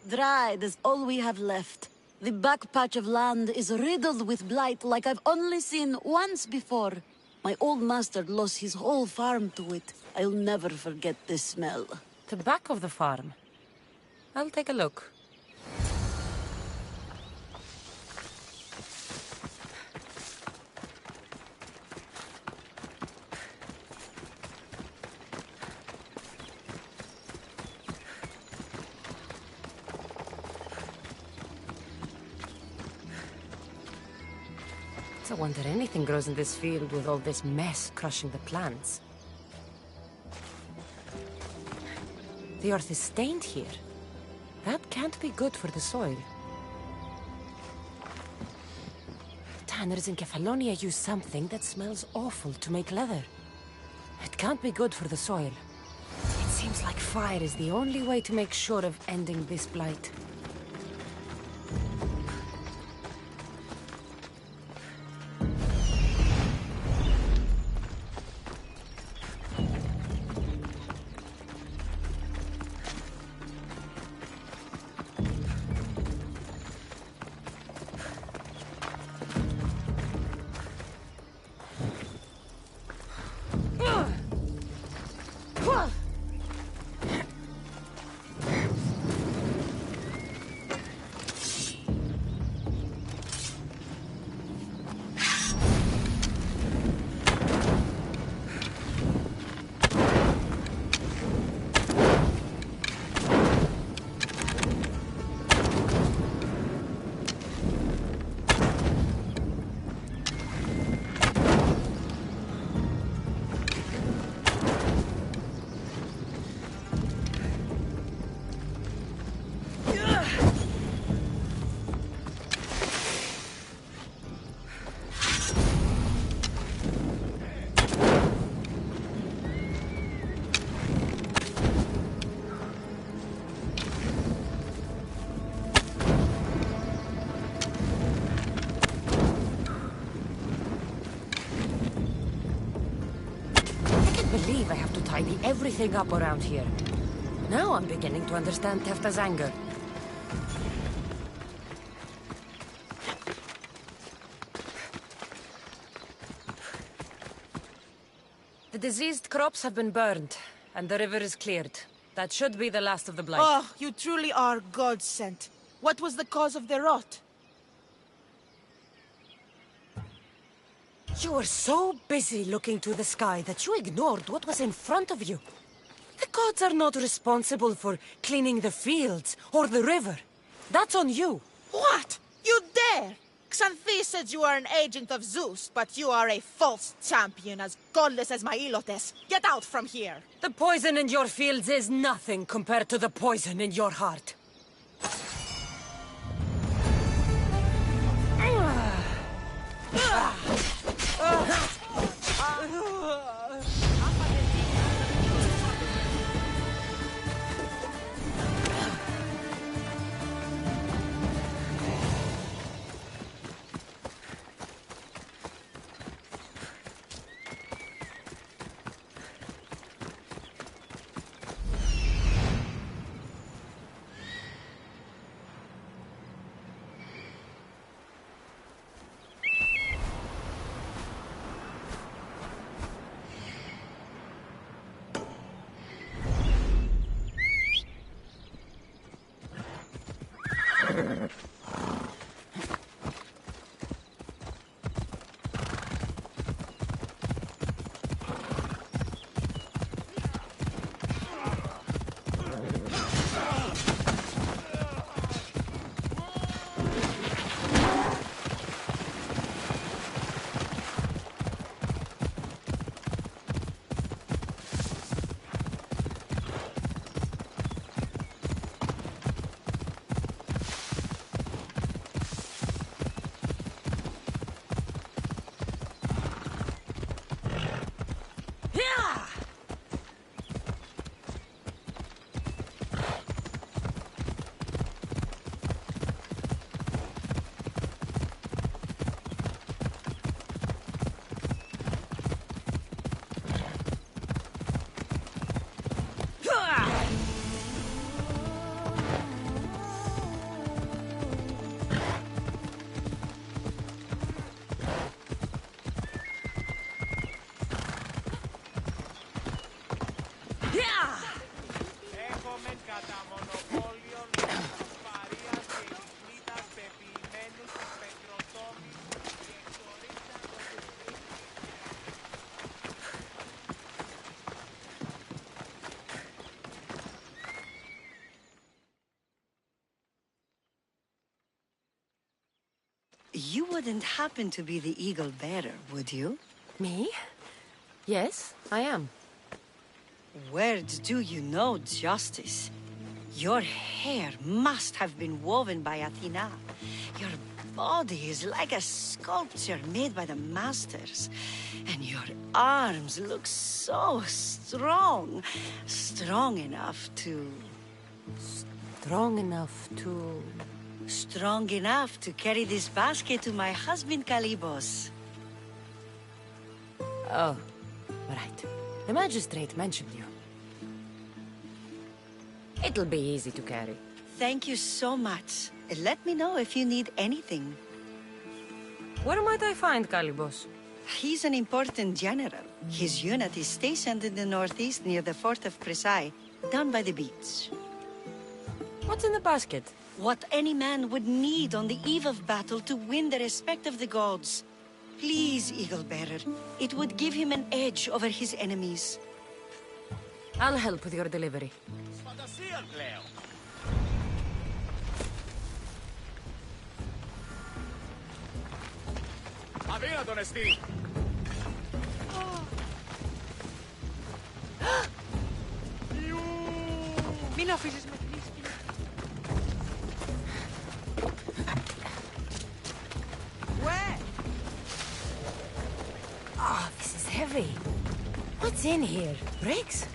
S12: dried is all we have left. The back patch of land is riddled with blight like I've only seen once before. My old master lost his whole farm to it. I'll never forget this smell.
S1: The back of the farm. I'll take a look. I wonder anything grows in this field with all this mess crushing the plants. The earth is stained here. That can't be good for the soil. Tanners in Kefalonia use something that smells awful to make leather. It can't be good for the soil. It seems like fire is the only way to make sure of ending this blight. I have to tidy everything up around here. Now I'm beginning to understand Tefta's anger. The diseased crops have been burned, and the river is cleared. That should be the last of the blight.
S10: Oh, you truly are God-sent. What was the cause of the rot?
S1: You were so busy looking to the sky that you ignored what was in front of you. The gods are not responsible for cleaning the fields or the river. That's on you.
S10: What? You dare? Xanthi said you are an agent of Zeus, but you are a false champion, as godless as my Ilotes. Get out from here!
S1: The poison in your fields is nothing compared to the poison in your heart.
S12: You wouldn't happen to be the eagle bearer, would you?
S13: Me? Yes, I am.
S12: Where do you know justice? Your hair must have been woven by Athena. Your body is like a sculpture made by the masters. And your arms look so strong. Strong enough to...
S13: Strong enough to...
S12: Strong enough to carry this basket to my husband Kalibos.
S13: Oh, right. The magistrate mentioned you. It'll be easy to carry.
S12: Thank you so much. Let me know if you need anything.
S13: Where might I find Kalibos?
S12: He's an important general. His unit is stationed in the northeast near the fort of Presai, down by the beach.
S13: What's in the basket?
S12: What any man would need on the eve of battle to win the respect of the gods. Please, Eagle Bearer. It would give him an edge over his enemies.
S13: I'll help with your delivery.
S11: Αδύνατον εστί!
S2: Μην αφήσεις με την ίσχυ. Where?
S13: Oh, this is heavy. What's in here? Bricks?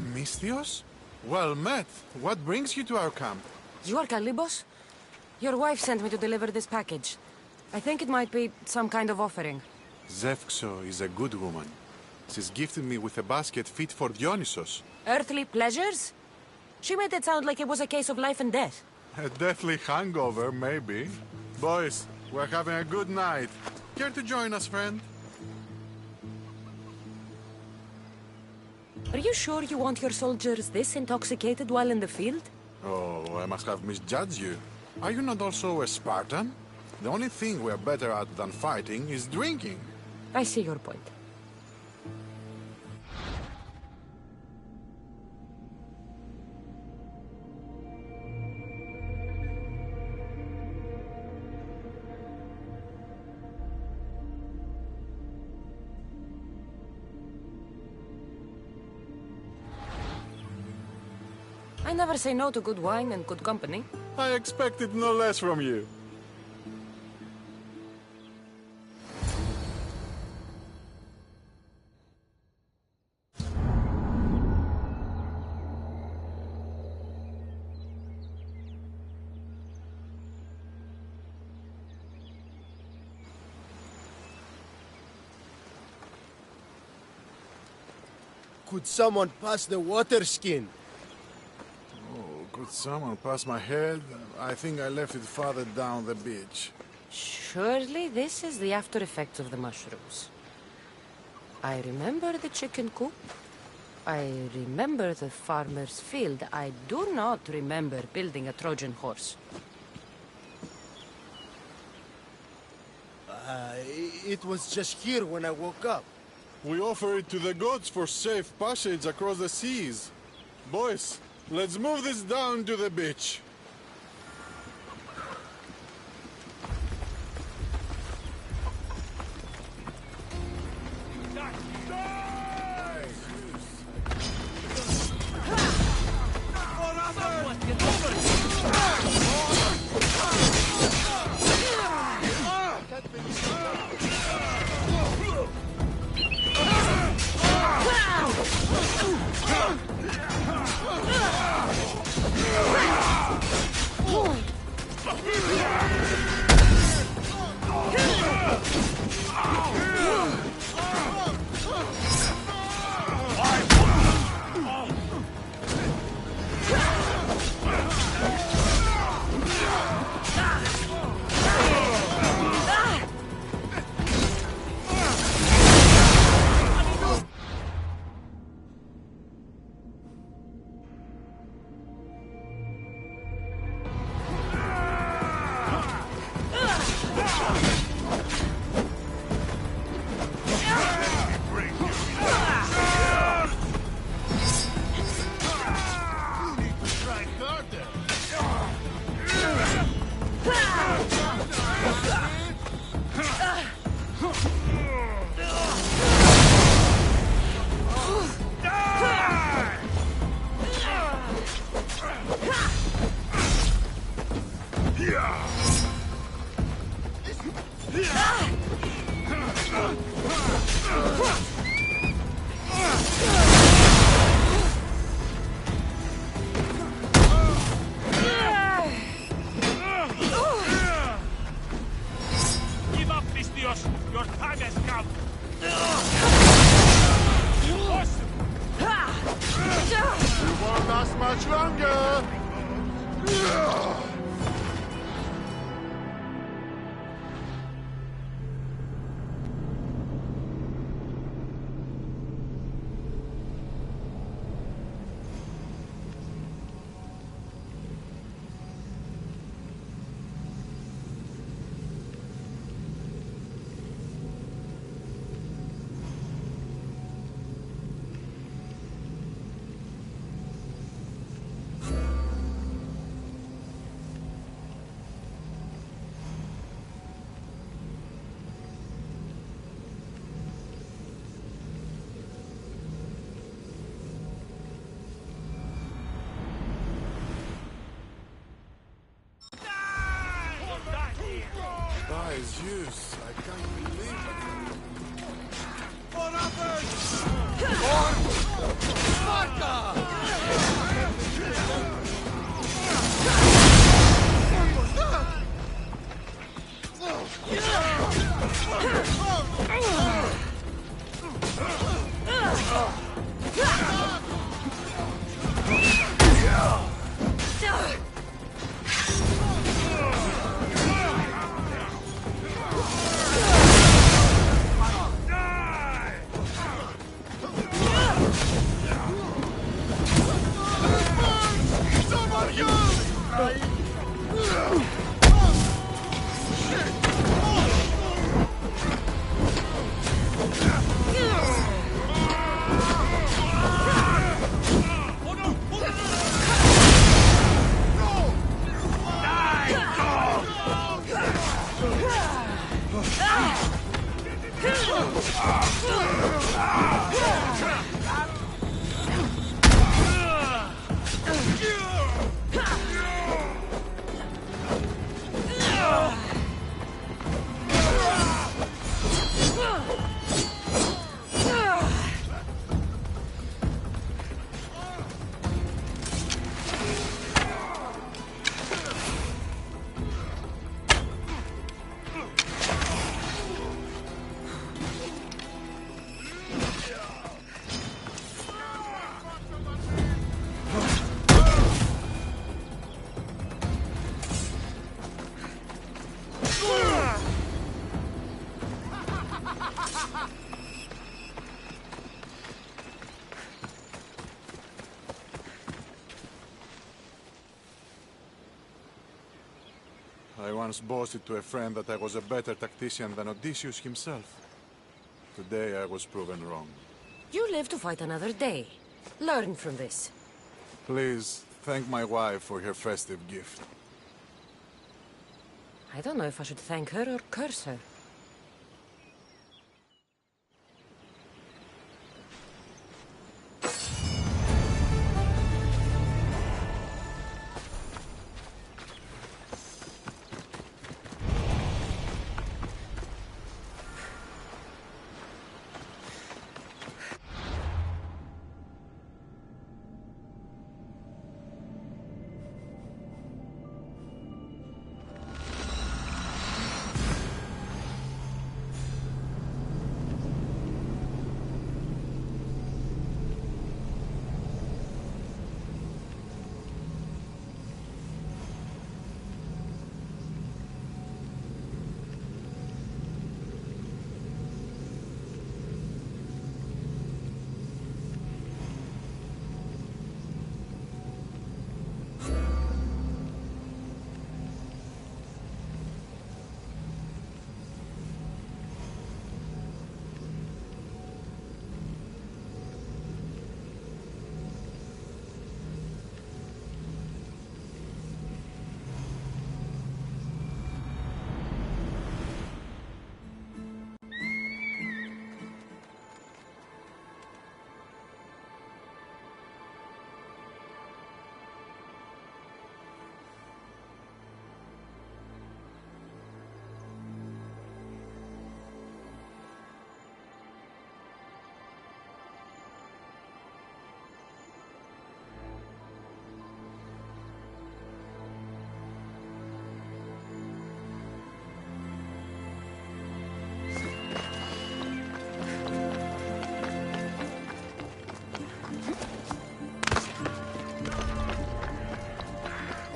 S14: Misthios? Well met. What brings you to our camp?
S13: You are Kalibos? Your wife sent me to deliver this package. I think it might be some kind of offering.
S14: Zevxo is a good woman. She's gifted me with a basket fit for Dionysos.
S13: Earthly pleasures? She made it sound like it was a case of life and death.
S14: A deathly hangover, maybe. Boys, we're having a good night. Care to join us, friend?
S13: Are you sure you want your soldiers this intoxicated while in the field?
S14: Oh, I must have misjudged you. Are you not also a Spartan? The only thing we're better at than fighting is drinking.
S13: I see your point. I never say no to good wine and good company.
S14: I expected no less from you.
S15: Could someone pass the water skin?
S14: Could someone pass my head? I think I left it farther down the beach.
S13: Surely this is the after effects of the mushrooms. I remember the chicken coop. I remember the farmer's field. I do not remember building a Trojan horse.
S15: It was just here when I woke up.
S14: We offer it to the gods for safe passage across the seas. Boys, let's move this down to the beach.
S7: Give up, Misthios! Your time has come!
S14: It won't last much longer! Zeus, I can't believe it.
S15: For Sparta!
S14: I once boasted to a friend that I was a better tactician than Odysseus himself. Today I was proven wrong.
S13: You live to fight another day. Learn from this.
S14: Please, thank my wife for her festive gift.
S13: I don't know if I should thank her or curse her.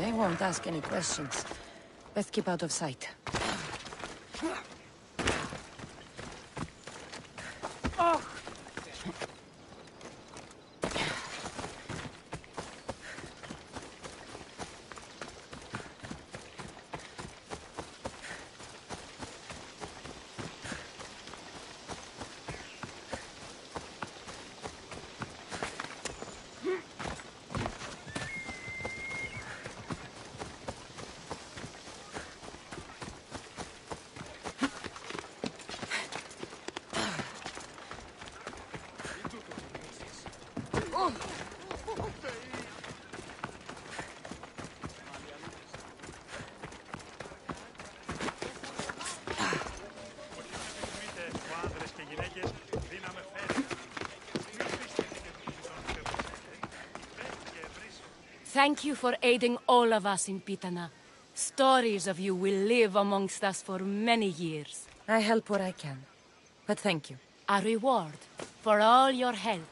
S13: They won't ask any questions. Best keep out of sight. Thank you for aiding all of us in Pitana.
S16: Stories of you will live amongst us for many years.
S13: I help where I can. But thank you.
S16: A reward for all your help.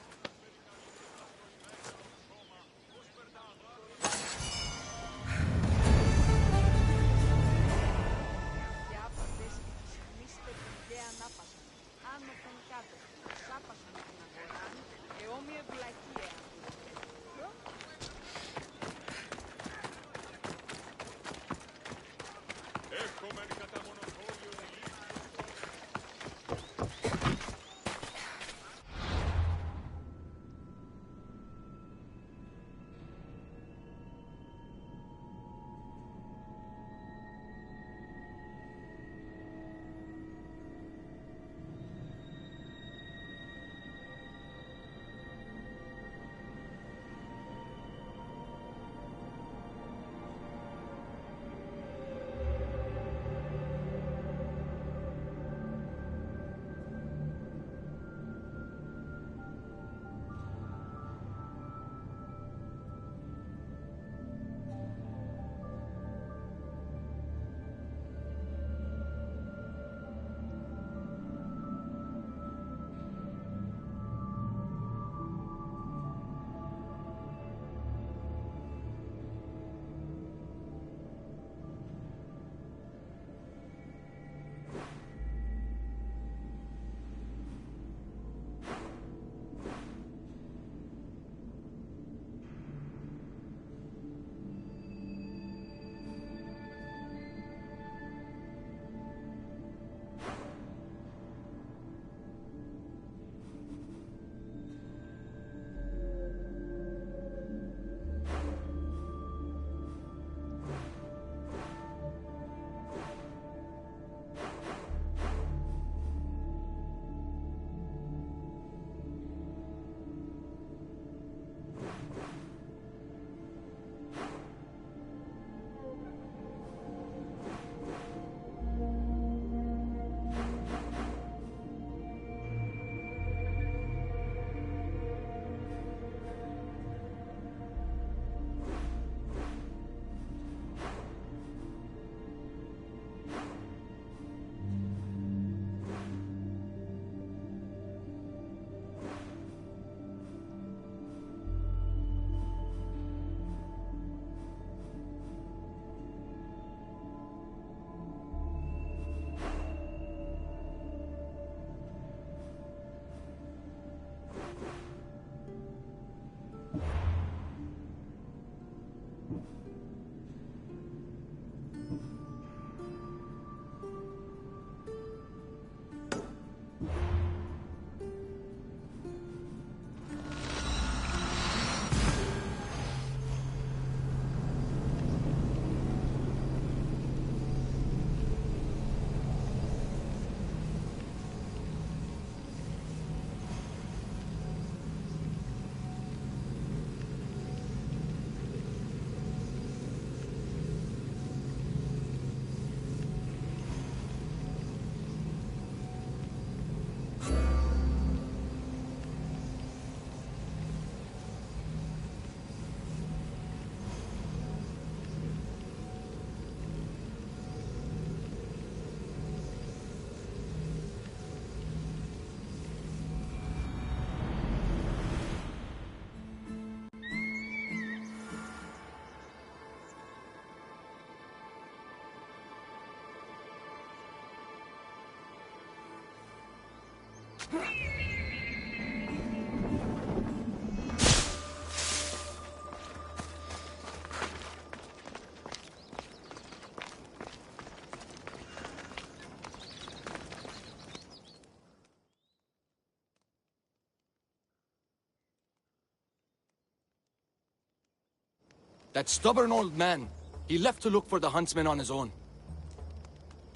S5: That stubborn old man. He left to look for the huntsman on his own.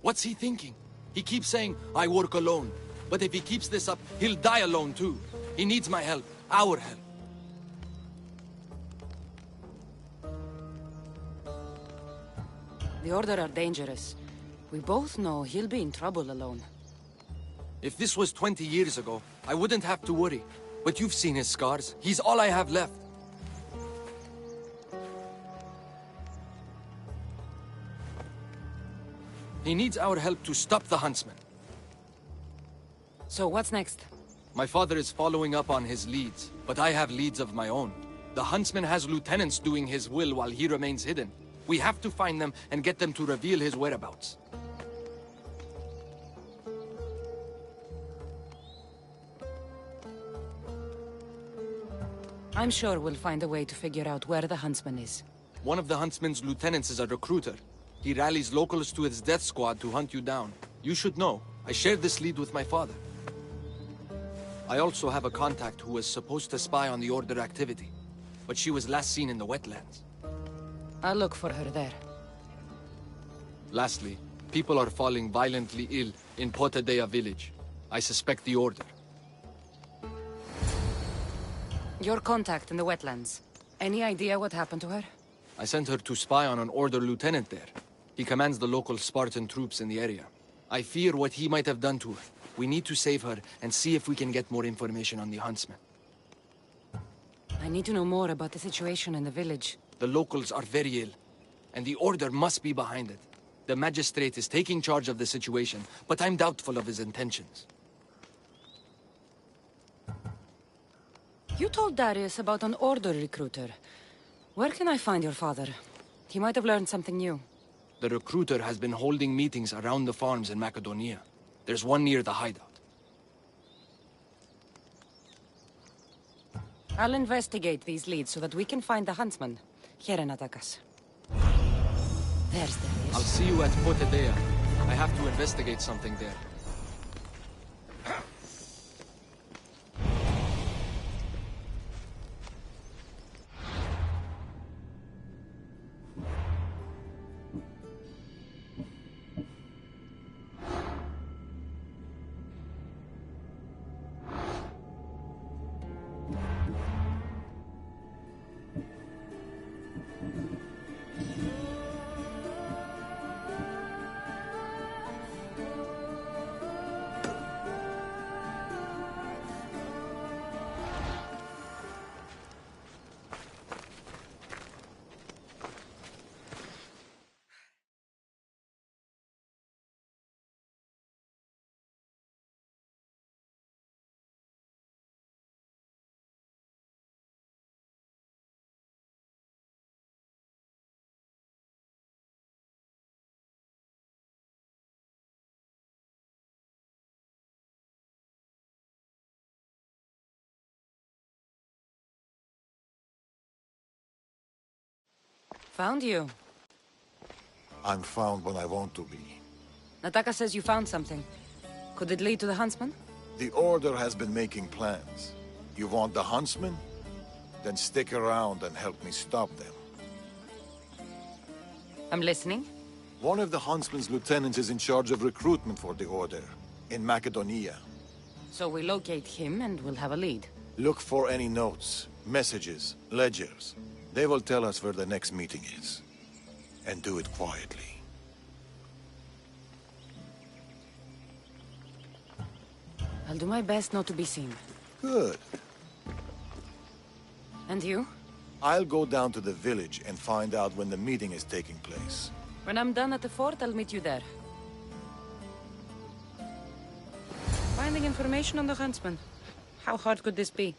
S5: What's he thinking? He keeps saying, I work alone. But if he keeps this up, he'll die alone too. He needs my help. Our help.
S1: The Order are dangerous. We both know he'll be in trouble alone.
S5: If this was 20 years ago, I wouldn't have to worry. But you've seen his scars. He's all I have left. He needs our help to stop the huntsman.
S1: So what's next?
S5: My father is following up on his leads, but I have leads of my own. The huntsman has lieutenants doing his will while he remains hidden. We have to find them and get them to reveal his whereabouts.
S1: I'm sure we'll find a way to figure out where the huntsman is.
S5: One of the huntsman's lieutenants is a recruiter. He rallies locals to his death squad to hunt you down. You should know. I shared this lead with my father. I also have a contact who was supposed to spy on the Order activity, but she was last seen in the wetlands.
S1: I'll look for her there.
S5: Lastly, people are falling violently ill in Potadea village. I suspect the Order.
S1: Your contact in the wetlands. Any idea what happened to her?
S5: I sent her to spy on an Order lieutenant there. He commands the local Spartan troops in the area. I fear what he might have done to her. We need to save her and see if we can get more information on the huntsman.
S1: I need to know more about the situation in the village.
S5: The locals are very ill, and the Order must be behind it. The magistrate is taking charge of the situation, but I'm doubtful of his intentions.
S1: You told Darius about an Order recruiter. Where can I find your father? He might have learned something new.
S5: The recruiter has been holding meetings around the farms in Macedonia. There's one near the hideout.
S1: I'll investigate these leads so that we can find the huntsman. Here in Atakas. There's Darius.
S5: I'll see you at Potadea. I have to investigate something there.
S1: Found you.
S3: I'm found when I want to be.
S1: Nataka says you found something. Could it lead to the huntsman?
S3: The Order has been making plans. You want the huntsman? Then stick around and help me stop them.
S1: I'm listening.
S3: One of the huntsman's lieutenants is in charge of recruitment for the Order, in Macedonia.
S1: So we locate him and we'll have a lead.
S3: Look for any notes, messages, ledgers. They will tell us where the next meeting is. And do it quietly.
S1: I'll do my best not to be seen.
S3: Good.
S1: And you?
S3: I'll go down to the village and find out when the meeting is taking place.
S1: When I'm done at the fort, I'll meet you there. Finding information on the huntsman. How hard could this be?